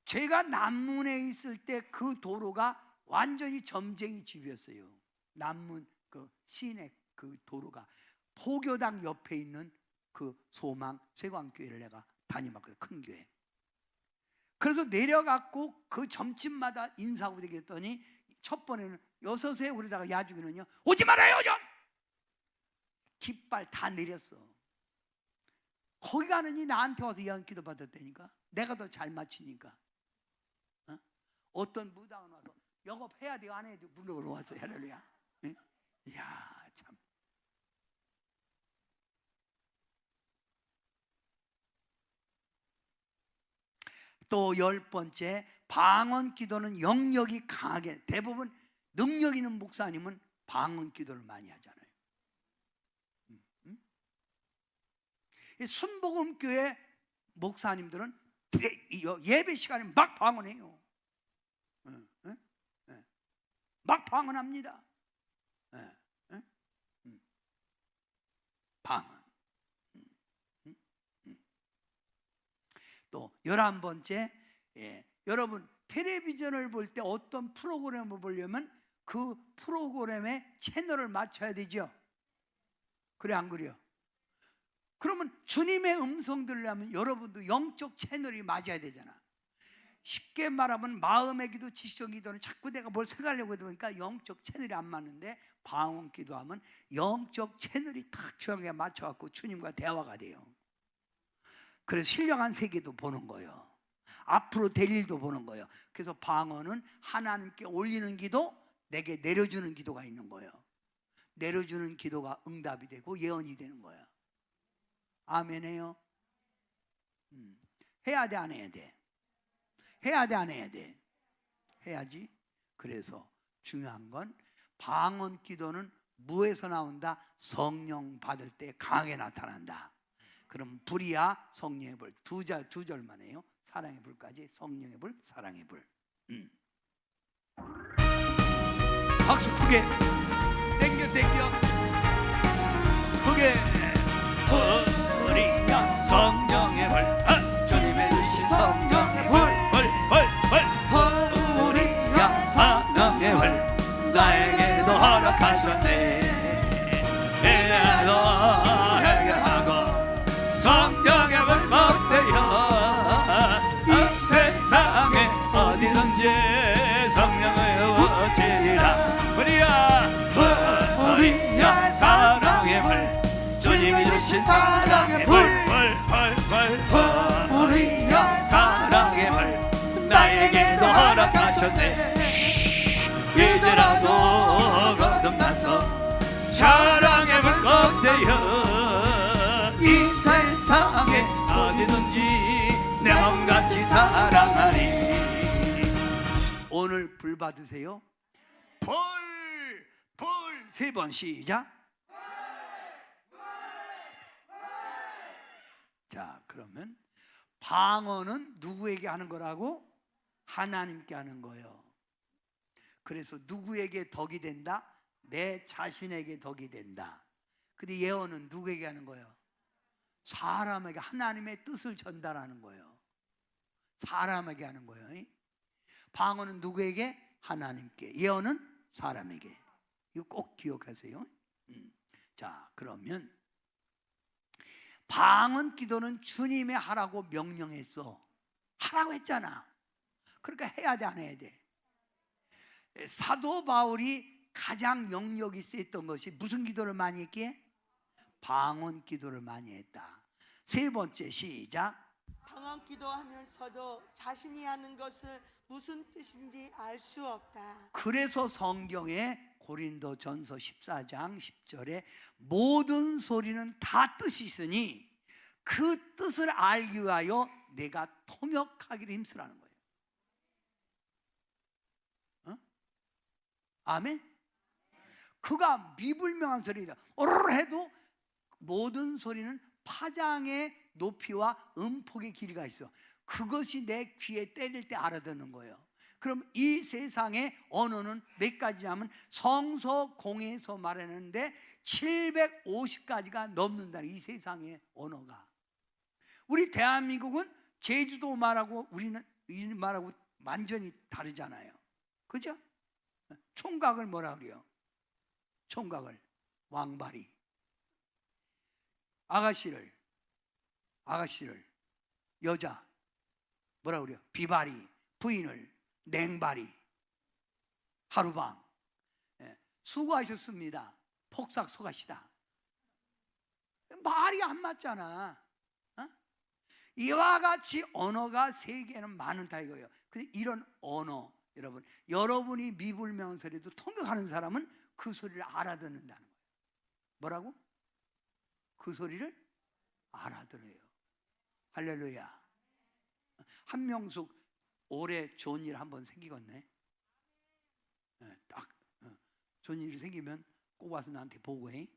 제가 남문에 있을 때 그 도로가 완전히 점쟁이 집이었어요. 남문 그 시내 그 도로가 포교당 옆에 있는 그 소망 세광교회를 내가 다녀봤거든요. 큰 교회. 그래서 내려갖고 그 점집마다 인사하고 되겠더니 첫 번에는 6에 우리다가 야중에는요, 오지 말아요 좀! 깃발 다 내렸어. 거기 가느니 나한테 와서 예언 기도 받았다니까. 내가 더 잘 맞히니까. 어떤 무당은 와서 영업해야 돼요 안 해야 돼요 물어보러 왔어요. 할렐루야. 응? 이야 참. 또 10번째, 방언 기도는 영역이 강하게, 대부분 능력 있는 목사님은 방언 기도를 많이 하잖아요. 순복음교회 목사님들은 예배 시간에 막 방언해요. 막 방언합니다. 방언. 또 11번째, 여러분 텔레비전을 볼 때 어떤 프로그램을 보려면 그 프로그램의 채널을 맞춰야 되죠. 그래 안 그래요? 그러면 주님의 음성 들으려면 여러분도 영적 채널이 맞아야 되잖아. 쉽게 말하면 마음의 기도, 지적 기도는 자꾸 내가 뭘 생각하려고 하다 보니까 영적 채널이 안 맞는데, 방언 기도하면 영적 채널이 탁 중앙에 맞춰갖고 주님과 대화가 돼요. 그래서 신령한 세계도 보는 거예요. 앞으로 될 일도 보는 거예요. 그래서 방언은 하나님께 올리는 기도, 내게 내려주는 기도가 있는 거예요. 내려주는 기도가 응답이 되고 예언이 되는 거예요. 아멘해요. 해야 돼 안 해야 돼? 해야 돼 안 해야 돼? 해야지. 그래서 중요한 건 방언 기도는 무에서 나온다? 성령 받을 때 강하게 나타난다. 그럼 불이야 성령의 불, 두 절만 해요. 사랑의 불까지, 성령의 불, 사랑의 불. 박수 크게 땡겨 크게. 불이야 성령의 불, 주님의 주신 성령의 불이야 사랑의 불, 나에게도 허락하셨네. 내게 하고 성령의 불 어때요? 이 세상에 어디든지 성령의 어찌리라. 불이야 사랑의 불, 주님이 주신 사랑의 불, 불이야 사랑의 불, 나에게도 허락하셨네. 이제라도 거듭나서 사랑의 불 어때요? 이 세상에 어디든지 내 몸같이 사랑하리. 오늘 불 받으세요. 불 3번 시작. 자, 그러면 방언은 누구에게 하는 거라고? 하나님께 하는 거예요. 그래서 누구에게 덕이 된다? 내 자신에게 덕이 된다. 근데 예언은 누구에게 하는 거예요? 사람에게, 하나님의 뜻을 전달하는 거예요. 사람에게 하는 거예요. 방언은 누구에게? 하나님께. 예언은 사람에게. 이거 꼭 기억하세요. 자, 그러면 방언 기도는 주님의 하라고 명령했어. 하라고 했잖아. 그러니까 해야 돼 안 해야 돼? 사도 바울이 가장 영역이 세했던 것이 무슨 기도를 많이 했기에? 방언 기도를 많이 했다. 3번째 시작. 방언 기도하면서도 자신이 하는 것을 무슨 뜻인지 알 수 없다. 그래서 성경에 고린도전서 14장 10절에 모든 소리는 다 뜻이 있으니 그 뜻을 알기 위하여 내가 통역하기를 힘쓰라는 거예요. 아멘? 그가 미불명한 소리다 오르르 해도 모든 소리는 파장의 높이와 음폭의 길이가 있어. 그것이 내 귀에 때릴 때 알아듣는 거예요. 그럼 이 세상의 언어는 몇 가지냐면 성서공에서 말하는데 750가지가 넘는다는, 이 세상의 언어가. 우리 대한민국은 제주도 말하고 우리는 이 말하고 완전히 다르잖아요. 그죠? 총각을 뭐라 그래요? 총각을 왕바리. 아가씨를 여자 뭐라 그래요? 비바리, 부인을 냉바리, 하루방. 예, 수고하셨습니다. 폭삭 속하시다. 말이 안 맞잖아. 어? 이와 같이 언어가 세계에는 많다 이거예요. 근데 이런 언어, 여러분이 미불명설에도 통역하는 사람은 그 소리를 알아듣는다는 거예요. 뭐라고? 그 소리를 알아들어요. 할렐루야. 한명숙 올해 좋은 일 한번 생기겠네. 딱 좋은 일이 생기면 꼭 와서 나한테 보고해.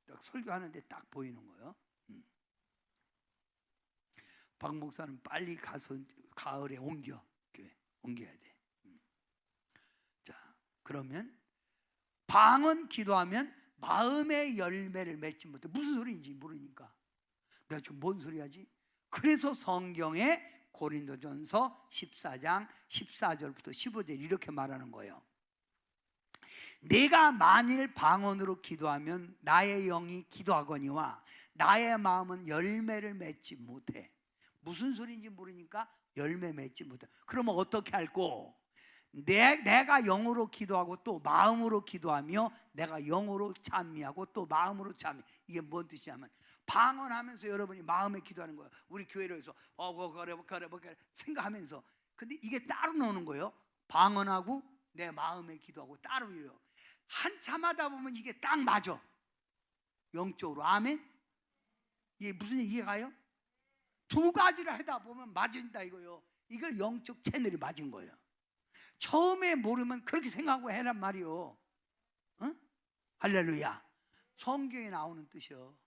딱 설교하는데 딱 보이는 거예요. 박 목사는 빨리 가서 가을에 옮겨야 돼. 자, 그러면 방언 기도하면 마음의 열매를 맺지 못해. 무슨 소리인지 모르니까 내가 지금 뭔 소리 하지? 그래서 성경에 고린도전서 14장 14절부터 15절 이렇게 말하는 거예요. 내가 만일 방언으로 기도하면 나의 영이 기도하거니와 나의 마음은 열매를 맺지 못해. 무슨 소리인지 모르니까 열매 맺지 못해. 그러면 어떻게 할꼬? 내가 영으로 기도하고 또 마음으로 기도하며 내가 영으로 찬미하고 또 마음으로 찬미. 이게 뭔 뜻이냐면 방언하면서 여러분이 마음에 기도하는 거예요. 우리 교회로 해서 그래 생각하면서. 근데 이게 따로 노는 거예요. 방언하고 내 마음에 기도하고 따로요. 한참 하다 보면 이게 딱 맞아. 영적으로. 아멘. 이게 무슨 이해가요? 두 가지를 하다 보면 맞은다 이거요. 이거 영적 채널이 맞은 거예요. 처음에 모르면 그렇게 생각하고 해란 말이요. 어? 할렐루야. 성경에 나오는 뜻이요.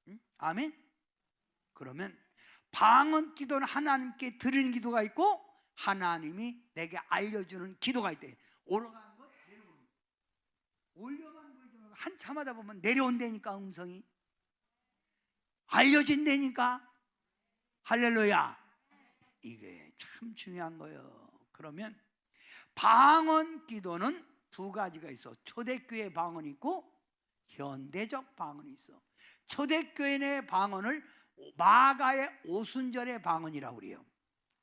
응? 아멘. 그러면 방언 기도는 하나님께 드리는 기도가 있고 하나님이 내게 알려주는 기도가 있대. 올라가는 것, 내려오는 것. 올려가는 거 한참 하다 보면 내려온다니까. 음성이 알려진다니까. 할렐루야. 이게 참 중요한 거예요. 그러면 방언 기도는 두 가지가 있어. 초대교회 방언이 있고 현대적 방언이 있어. 초대교회 내 방언을 마가의 오순절의 방언이라고 그래요.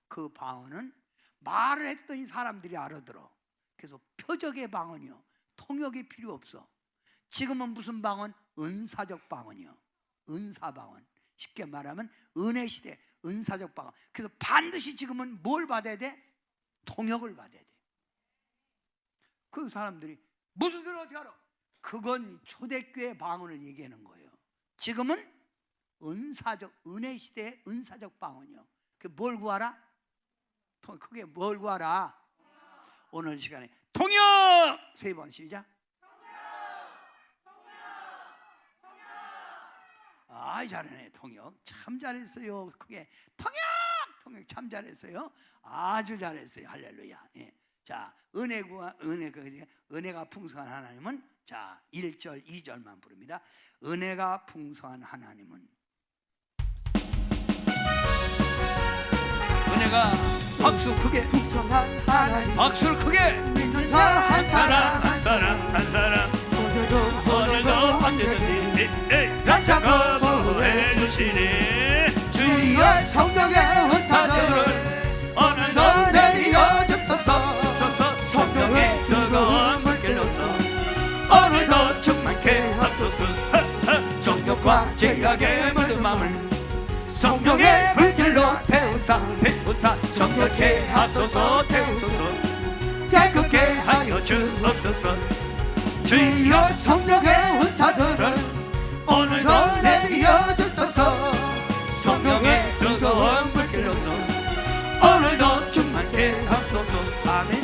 그 방언은 말을 했더니 사람들이 알아들어. 그래서 표적의 방언이요. 통역이 필요 없어. 지금은 무슨 방언? 은사적 방언이요. 은사 방언. 쉽게 말하면 은혜 시대 은사적 방언. 그래서 반드시 지금은 뭘 받아야 돼? 통역을 받아야 돼. 그 사람들이 무슨 소리를 어떻게 알아? 그건 초대교회 방언을 얘기하는 거예요. 지금은 은사적 은혜 시대의 은사적 방언이요. 그 뭘 구하라? 그게 뭘 구하라? 오늘 시간에 통역 3번 시작. 아, 잘하네. 통역 참 잘했어요. 그게 통역 참 잘했어요. 아주 잘했어요. 할렐루야. 예. 자, 은혜가 풍성한 하나님은 자 1절 2절만 부릅니다. 은혜가 풍성한 하나님은 은혜가 박수 크게 풍성한 하나님 박수를 크게 믿는 자 한 사람 한 사람 오늘도 언제든지 같이 거부해 주시니 주의 성령의 은사들을 오늘도 내리어 주소서. 성령의 뜨거운 물결로서 오늘도 충만케 하소서. 정욕과 죄악의 모든 마음을 성령의 불길로 태우사 정결케 하소서. 태우소서 깨끗게 하여 주옵소서. 주여 성령의 은사들을 오늘도 내리어 주소서. 성령의 뜨거운 불길로서 오늘도 충만케 하소서. 아멘.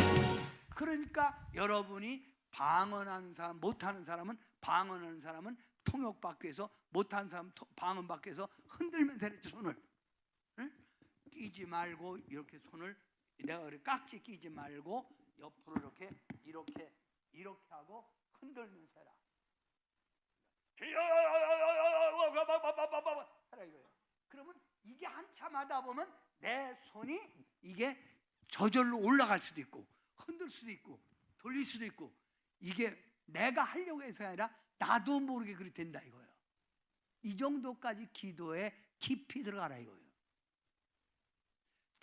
그러니까 여러분이 방언하는 사람, 못하는 사람은 방언하는 사람은 통역 받기 위해서, 못하는 사람은 방언 받기 위해서 흔들면 되겠지. 손을 끼지 말고 이렇게 손을 내가 그래 깍지 끼지 말고 옆으로 이렇게 하고 흔들면서 해라. 하라 이거예요. 그러면 이게 한참 하다 보면 내 손이 이게 저절로 올라갈 수도 있고 흔들 수도 있고 돌릴 수도 있고, 이게 내가 하려고 해서가 아니라 나도 모르게 그렇게 된다 이거예요. 이 정도까지 기도에 깊이 들어가라 이거예요.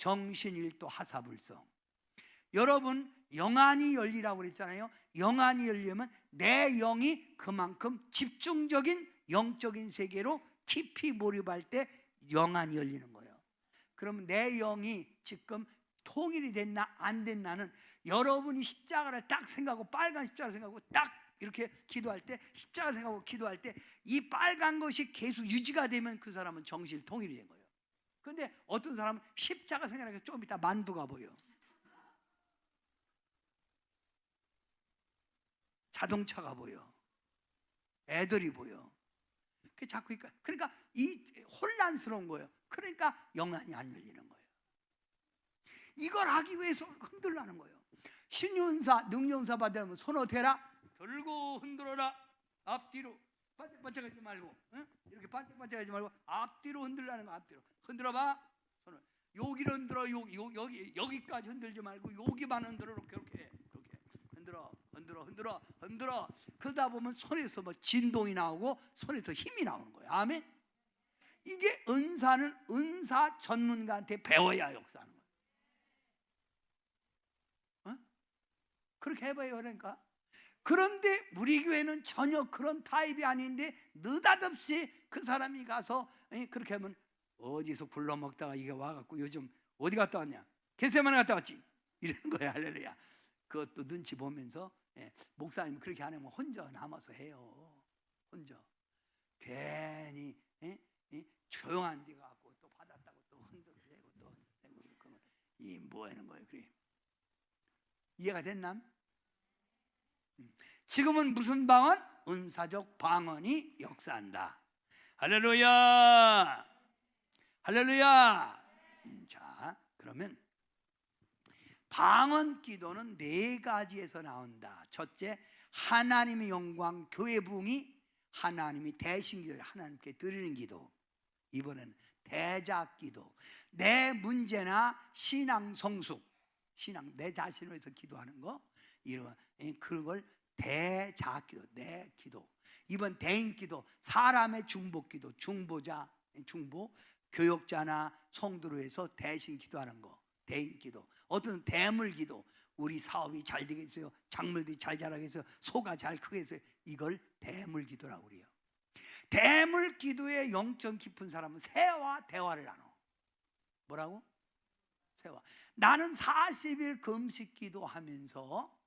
정신일도 하사불성. 여러분 영안이 열리라고 그랬잖아요. 영안이 열리면 내 영이 그만큼 집중적인 영적인 세계로 깊이 몰입할 때 영안이 열리는 거예요. 그러면 내 영이 지금 통일이 됐나 안 됐나는 여러분이 십자가를 딱 생각하고 빨간 십자가를 생각하고 딱 이렇게 기도할 때, 십자가 생각하고 기도할 때 이 빨간 것이 계속 유지가 되면 그 사람은 정신 통일이 된 거예요. 그런데 어떤 사람은 십자가 생각하니까 좀 이따 만두가 보여, 자동차가 보여, 애들이 보여. 그 자꾸 그러니까 이 혼란스러운 거예요. 그러니까 영안이 안 열리는 거예요. 이걸 하기 위해서 흔들라는 거예요. 신윤사, 능력사 받으면 손 어떻게 해라? 들고 흔들어라. 앞뒤로 반짝반짝하지 말고, 응? 이렇게 반짝반짝하지 말고 앞뒤로 흔들라는 거. 앞뒤로 흔들어봐. 손을 여기를 흔들어. 여기까지 흔들지 말고 여기만 흔들어. 이렇게 흔들어. 그러다 보면 손에서 뭐 진동이 나오고 손에서 힘이 나오는 거예요. 아멘. 이게 은사는 은사 전문가한테 배워야 역사하는 거예요. 어? 그렇게 해봐요. 그러니까. 그런데 우리 교회는 전혀 그런 타입이 아닌데 느닷없이 그 사람이 가서 그렇게 하면 어디서 굴러먹다가 이게 와갖고 요즘 어디 갔다 왔냐? 겟세마네 갔다 왔지? 이러는 거야. 할렐루야. 그것도 눈치 보면서 목사님 그렇게 안 하면 혼자 남아서 해요. 혼자 괜히 조용한 데 가고 또 받았다고 또 흔들고 또 이 뭐 하는 거예요? 그래. 이해가 됐나? 지금은 무슨 방언? 은사적 방언이 역사한다. 할렐루야. 할렐루야. 자, 그러면 방언 기도는 네 가지에서 나온다. 첫째, 하나님의 영광, 교회 부흥이 하나님이 대신 기도를 하나님께 드리는 기도. 이번에는 대작 기도. 내 문제나 신앙 성숙, 신앙 내 자신을 위해서 기도하는 거, 이런 그걸 대작 기도, 내 기도. 이번 대인 기도, 사람의 중보 기도, 중보자, 중보, 교역자나 성도를 위해서 대신 기도하는 거, 대인 기도. 어떤 대물 기도, 우리 사업이 잘 되겠어요, 작물들이 잘 자라겠어요, 소가 잘 크겠어요, 이걸 대물 기도라고 그래요. 대물 기도에 영적 깊은 사람은 새와 대화를 나눠. 뭐라고? 새와. 나는 40일 금식 기도하면서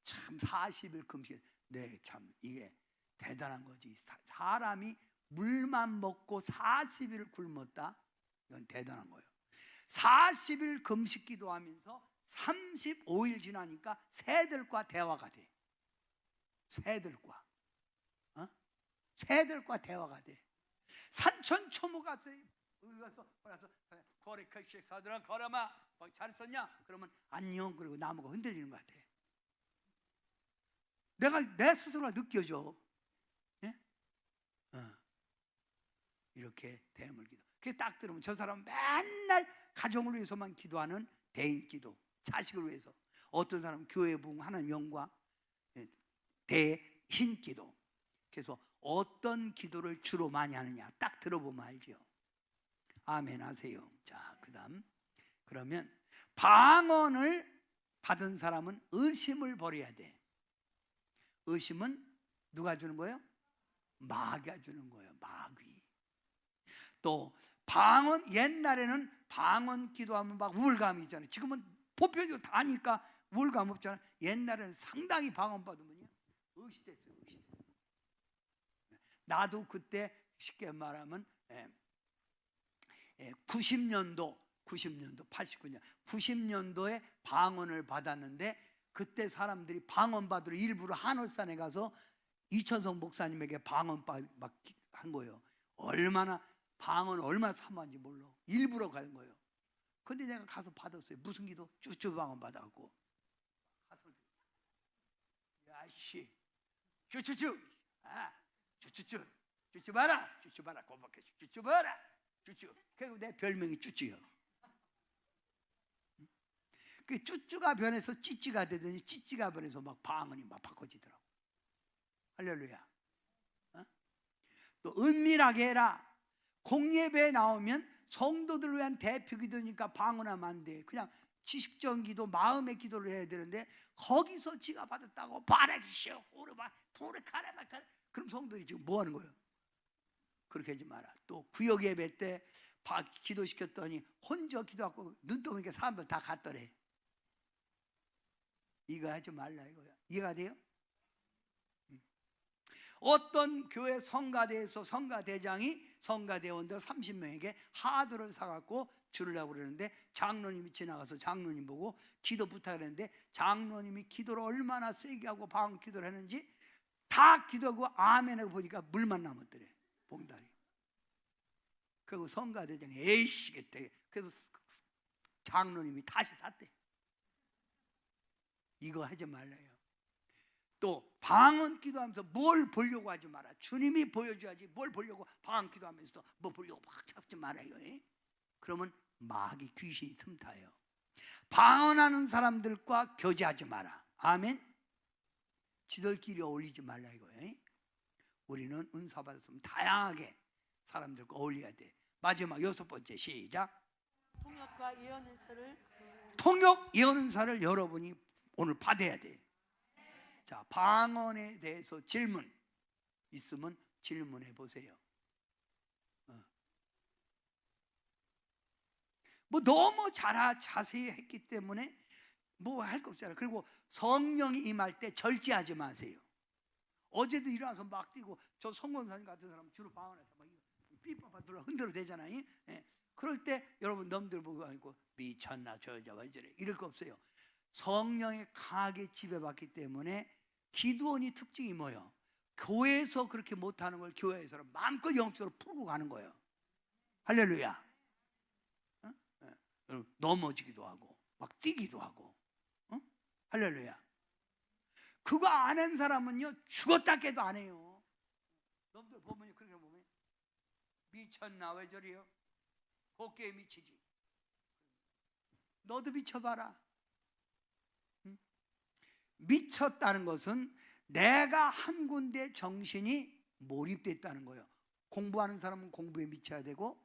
참 40일 금식, 네, 참 이게 대단한 거지. 사람이 물만 먹고 40일을 굶었다, 이건 대단한 거예요. 40일 금식 기도하면서 35일 지나니까 새들과 대화가 돼. 새들과 새들과 대화가 돼. 산천초모 가서 거래 칼식 사들아 걸어마, 잘 썼냐? 그러면 안녕. 그리고 나무가 흔들리는 것 같아. 내 스스로가 느껴져. 예? 이렇게 대물 기도. 그게 딱 들으면 저 사람은 맨날 가정을 위해서만 기도하는 대인 기도, 자식을 위해서. 어떤 사람은 교회 부흥 하나님 영광, 대흰 기도. 그래서 어떤 기도를 주로 많이 하느냐 딱 들어보면 알죠. 아멘 하세요. 자, 그러면 방언을 받은 사람은 의심을 버려야 돼. 의심은 누가 주는 거예요? 마귀가 주는 거예요. 마귀. 또 방언, 옛날에는 방언 기도하면 막 우울감이 있잖아요. 지금은 보편적으로 다 아니까 우울감 없잖아요. 옛날에는 상당히 방언 받으면요 의시됐어요. 나도 그때 쉽게 말하면 90년도, 89년, 90년도에 방언을 받았는데, 그때 사람들이 방언 받으러 일부러 한월산에 가서 이천성 목사님에게 방언 막 한 거예요. 방언 얼마나 사모한지 몰라. 일부러 가는 거예요. 근데 내가 가서 받았어요. 무슨 기도? 쭈쭈 방언 받아갖고. 야씨, 쭈쭈쭈, 쭈쭈 봐라, 고맙게 쭈쭈 봐라, 쭈쭈. 그리고 내 별명이 쭈쭈요. 그 쭈쭈가 변해서 찌찌가 되더니 찌찌가 변해서 막 방언이 막 바꿔지더라고. 할렐루야. 또 은밀하게 해라. 공예배에 나오면 성도들을 위한 대표 기도니까 방언하면 안 돼. 그냥 지식적인 기도, 마음의 기도를 해야 되는데 거기서 지가 받았다고 바라기시오 오르바 도르카라마카 그럼 성도들이 지금 뭐 하는 거예요? 그렇게 하지 마라. 또 구역 예배 때 기도시켰더니 혼자 기도하고 눈 떠보니까 사람들 다 갔더래. 이거 하지 말라 이거야. 이해가 돼요? 어떤 교회 성가대에서 성가대장이 성가대원들 30명에게 하드를 사갖고 주려고 그러는데 장로님이 지나가서 장로님 보고 기도 부탁했는데 장로님이 기도를 얼마나 세게 하고 방언 기도를 했는지 다 기도하고 아멘하고 보니까 물만 남았더래. 봉다리. 그리고 성가대장이 에이씨겠대. 그래서 장로님이 다시 샀대. 이거 하지 말라요. 또 방언 기도하면서 뭘 보려고 하지 마라. 주님이 보여줘야지 뭘 보려고 방언 기도하면서 뭐 보려고 막 잡지 말아요. 그러면 마귀 귀신이 틈타요. 방언하는 사람들과 교제하지 마라. 아멘. 지들끼리 어울리지 말라 이거예요. 우리는 은사 받았으면 다양하게 사람들과 어울려야 돼. 마지막 6번째 시작. 통역과 예언 은사를 통역 예언 은사를 여러분이 오늘 받아야 돼. 자, 방언에 대해서 질문 있으면 질문해 보세요. 뭐 너무 자세히 했기 때문에 뭐 할 거 없잖아요. 그리고 성령이 임할 때 절제하지 마세요. 어제도 일어나서 막 뛰고 저 성권사님 같은 사람은 주로 방언할 때 막 삐빠빠 들어 흔들어 대잖아요. 그럴 때 여러분 넘들 보고 아니고 미쳤나 저 여자 왜 저래 이럴 거 없어요. 성령의 강하게 지배받기 때문에 기도원이 특징이 뭐예요? 교회에서 그렇게 못하는 걸 교회에서는 마음껏 영적으로 풀고 가는 거예요. 할렐루야. 넘어지기도 하고 막 뛰기도 하고 할렐루야. 그거 안 한 사람은요 죽었다 깨도 안 해요. 너희들 보면 그렇게 보면 미쳤나 왜 저리요? 곱게 미치지. 너도 미쳐봐라. 미쳤다는 것은 내가 한 군데 정신이 몰입됐다는 거예요. 공부하는 사람은 공부에 미쳐야 되고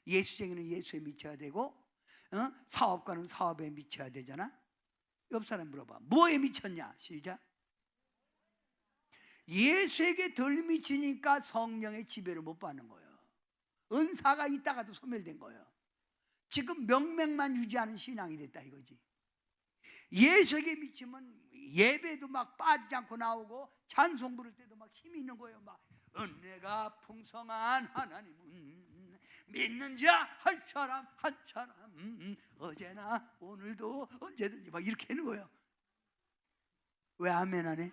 예수쟁이는 예수에 미쳐야 되고 사업가는 사업에 미쳐야 되잖아. 옆 사람 물어봐. 뭐에 미쳤냐? 시작. 예수에게 덜 미치니까 성령의 지배를 못 받는 거예요. 은사가 있다가도 소멸된 거예요. 지금 명맥만 유지하는 신앙이 됐다 이거지. 예수에게 미치면 예배도 막 빠지지 않고 나오고 찬송 부를 때도 막 힘이 있는 거예요. 막 은혜가 풍성한 하나님은 믿는 자 한 사람 한 사람 어제나 오늘도 언제든지 막 이렇게 하는 거예요. 왜 아멘 안 해?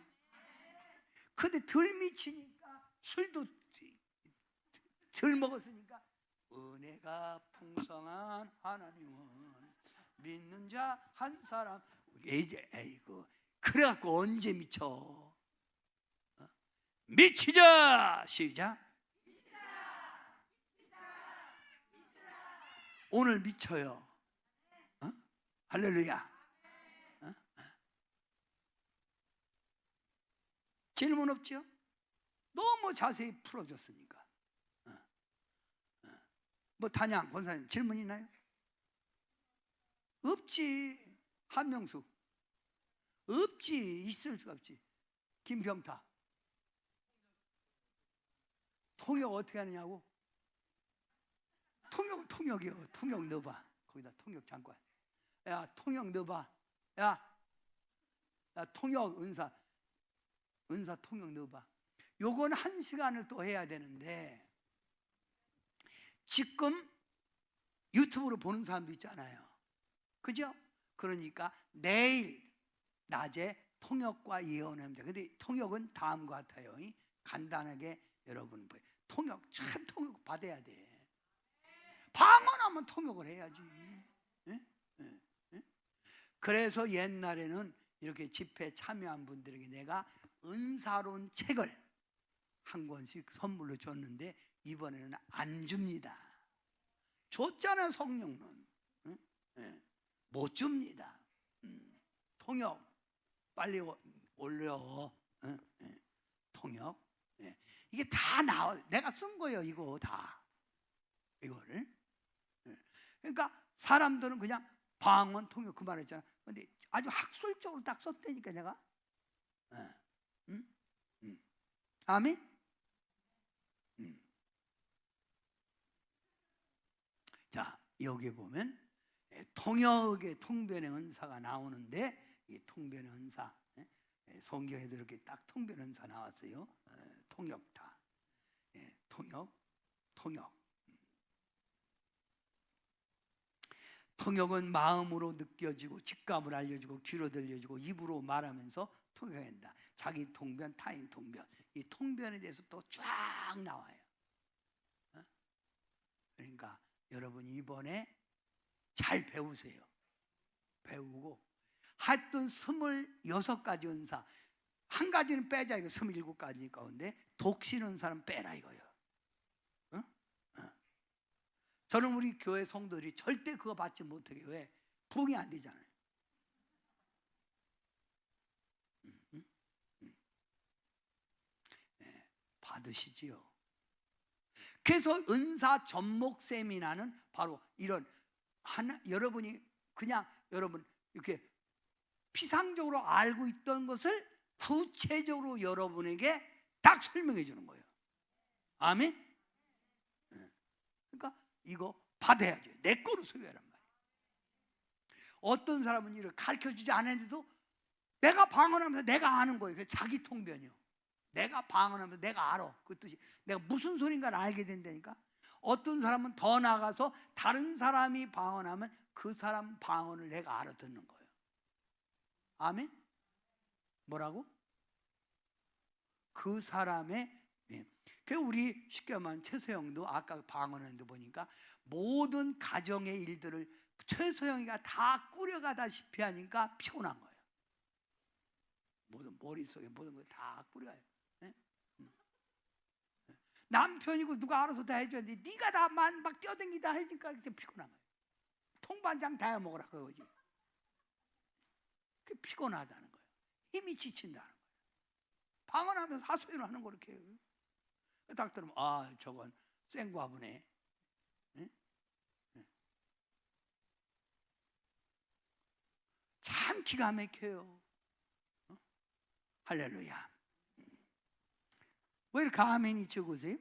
근데 덜 미치니까 술도 덜 먹었으니까 은혜가 풍성한 하나님은 믿는 자 한 사람 이제 에이구 그래갖고 언제 미쳐? 미치자 시작. 오늘 미쳐요. 할렐루야. 질문 없죠? 너무 자세히 풀어줬으니까. 뭐 단양 권사님 질문 있나요? 없지. 한명수 없지. 있을 수가 없지. 김병타 통역 어떻게 하느냐고? 통역이요. 통역 넣어봐. 거기다 통역 잠깐. 야 통역 넣어봐. 야 통역 은사 통역 넣어봐. 요건 1시간을 또 해야 되는데 지금 유튜브로 보는 사람도 있잖아요. 그죠? 그러니까 내일 낮에 통역과 예언합니다. 근데 통역은 다음과 같아요. 간단하게 여러분 통역 참 통역 받아야 돼. 방언하면 통역을 해야지. 그래서 옛날에는 이렇게 집회 참여한 분들에게 내가 은사론 책을 한 권씩 선물로 줬는데 이번에는 안 줍니다. 줬잖아 성령론. 못 줍니다. 통역 빨리 올려. 통역. 이게 다 나와. 내가 쓴 거예요. 이거 다. 이거를 그러니까 사람들은 그냥 방언, 통역 그만했잖아. 근데 아주 학술적으로 딱 썼다니까 내가. 아멘. 자, 여기 보면 통역의 통변의 은사가 나오는데, 이 통변의 은사, 성경에도 이렇게 딱 통변의 은사 나왔어요. 통역다, 통역. 통역은 마음으로 느껴지고 직감을 알려주고 귀로 들려주고 입으로 말하면서 통역한다. 자기 통변, 타인 통변. 이 통변에 대해서 또 쫙 나와요. 그러니까 여러분 이번에 잘 배우세요. 배우고 하여튼 26가지 은사, 한 가지는 빼자. 이거 27가지 가운데 독신 은사는 빼라 이거예요. 저는 우리 교회 성도들이 절대 그거 받지 못하게. 왜? 부흥이 안 되잖아요. 받으시지요. 그래서 은사 접목 세미나는 바로 이런 하나, 여러분이 그냥 여러분 이렇게 피상적으로 알고 있던 것을 구체적으로 여러분에게 딱 설명해 주는 거예요. 아멘. 그러니까 이거 받아야죠. 내 거로 소유하란 말이에요. 어떤 사람은 이를 가르쳐 주지 않았는데도 내가 방언하면서 내가 아는 거예요. 그게 자기 통변이요. 내가 방언하면서 내가 알아. 그 뜻이 내가 무슨 소린가를 알게 된다니까. 어떤 사람은 더 나가서 다른 사람이 방언하면 그 사람 방언을 내가 알아듣는 거예요. 아멘? 뭐라고? 그 사람의, 그 우리 쉽게 말하면 최소영도 아까 방언하는데 보니까 모든 가정의 일들을 최소영이가 다 꾸려가다시피 하니까 피곤한 거예요. 모든 머릿속에 모든 걸 다 꾸려요. 남편이고 누가 알아서 다 해줘야지. 네가 다 막 뛰어댕기다 해주니까 이렇게 피곤한 거예요. 통반장 다 해먹으라 그거지. 그 피곤하다는 거예요. 힘이 지친다는 거예요. 방언하면서 하소연을 하는 거 이렇게 해요. 딱 들으면 아 저건 센 과부네. 참 기가 막혀요. 할렐루야. 왜 이렇게 아멘이 적으세요?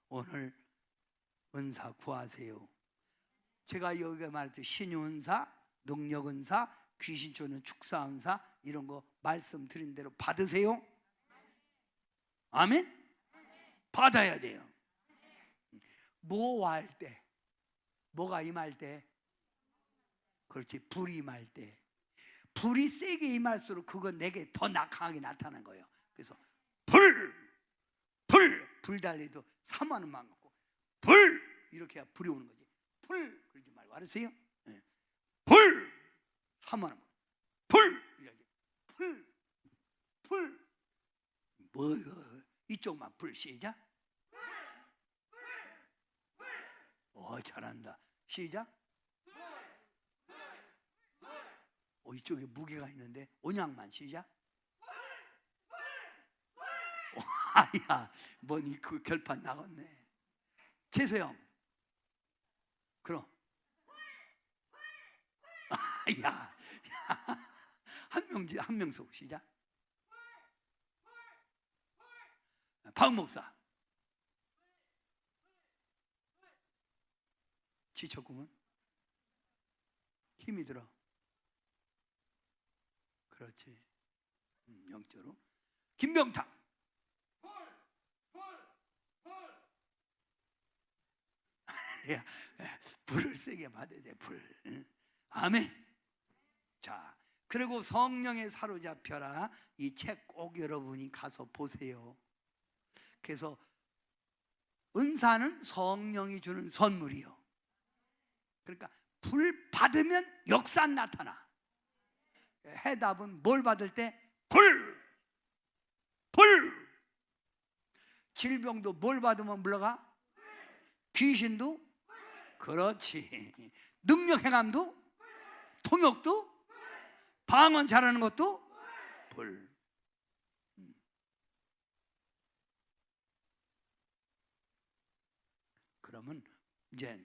오늘 은사 구하세요. 제가 여기가 말했듯이 신유은사, 능력은사, 귀신 쫓는 축사은사 이런 거 말씀드린 대로 받으세요. 아멘? 받아야 돼요. 뭐 할 때? 뭐가 임할 때? 그렇지, 불이 임할 때. 불이 세게 임할수록 그건 내게 더 강하게 나타나는 거예요. 그래서 불 달리도 3만 원만 갖고 불 이렇게 해야 불이 오는 거지. 불 그러지 말고 알았어요? 네. 불 3만 원 불 이렇게 불 뭐 이쪽만 불 시작. 잘한다. 시작. 이쪽에 무게가 있는데 온양만 시작. 아야, 뭐니 그 결판 나갔네. 최소영, 그럼. 야, 한 명씩 시작. 박 목사. 지쳤구먼. 힘이 들어. 그렇지. 영적으로. 김병탁. 불을 세게 받아야 돼. 불. 아멘. 자, 그리고 성령에 사로잡혀라. 이 책 꼭 여러분이 가서 보세요. 그래서 은사는 성령이 주는 선물이요. 그러니까 불 받으면 역사 나타나. 해답은 뭘 받을 때? 불. 질병도 뭘 받으면 물러가? 귀신도? 그렇지. 능력 행함도? 통역도? 방언 잘하는 것도? 불. 그러면 이제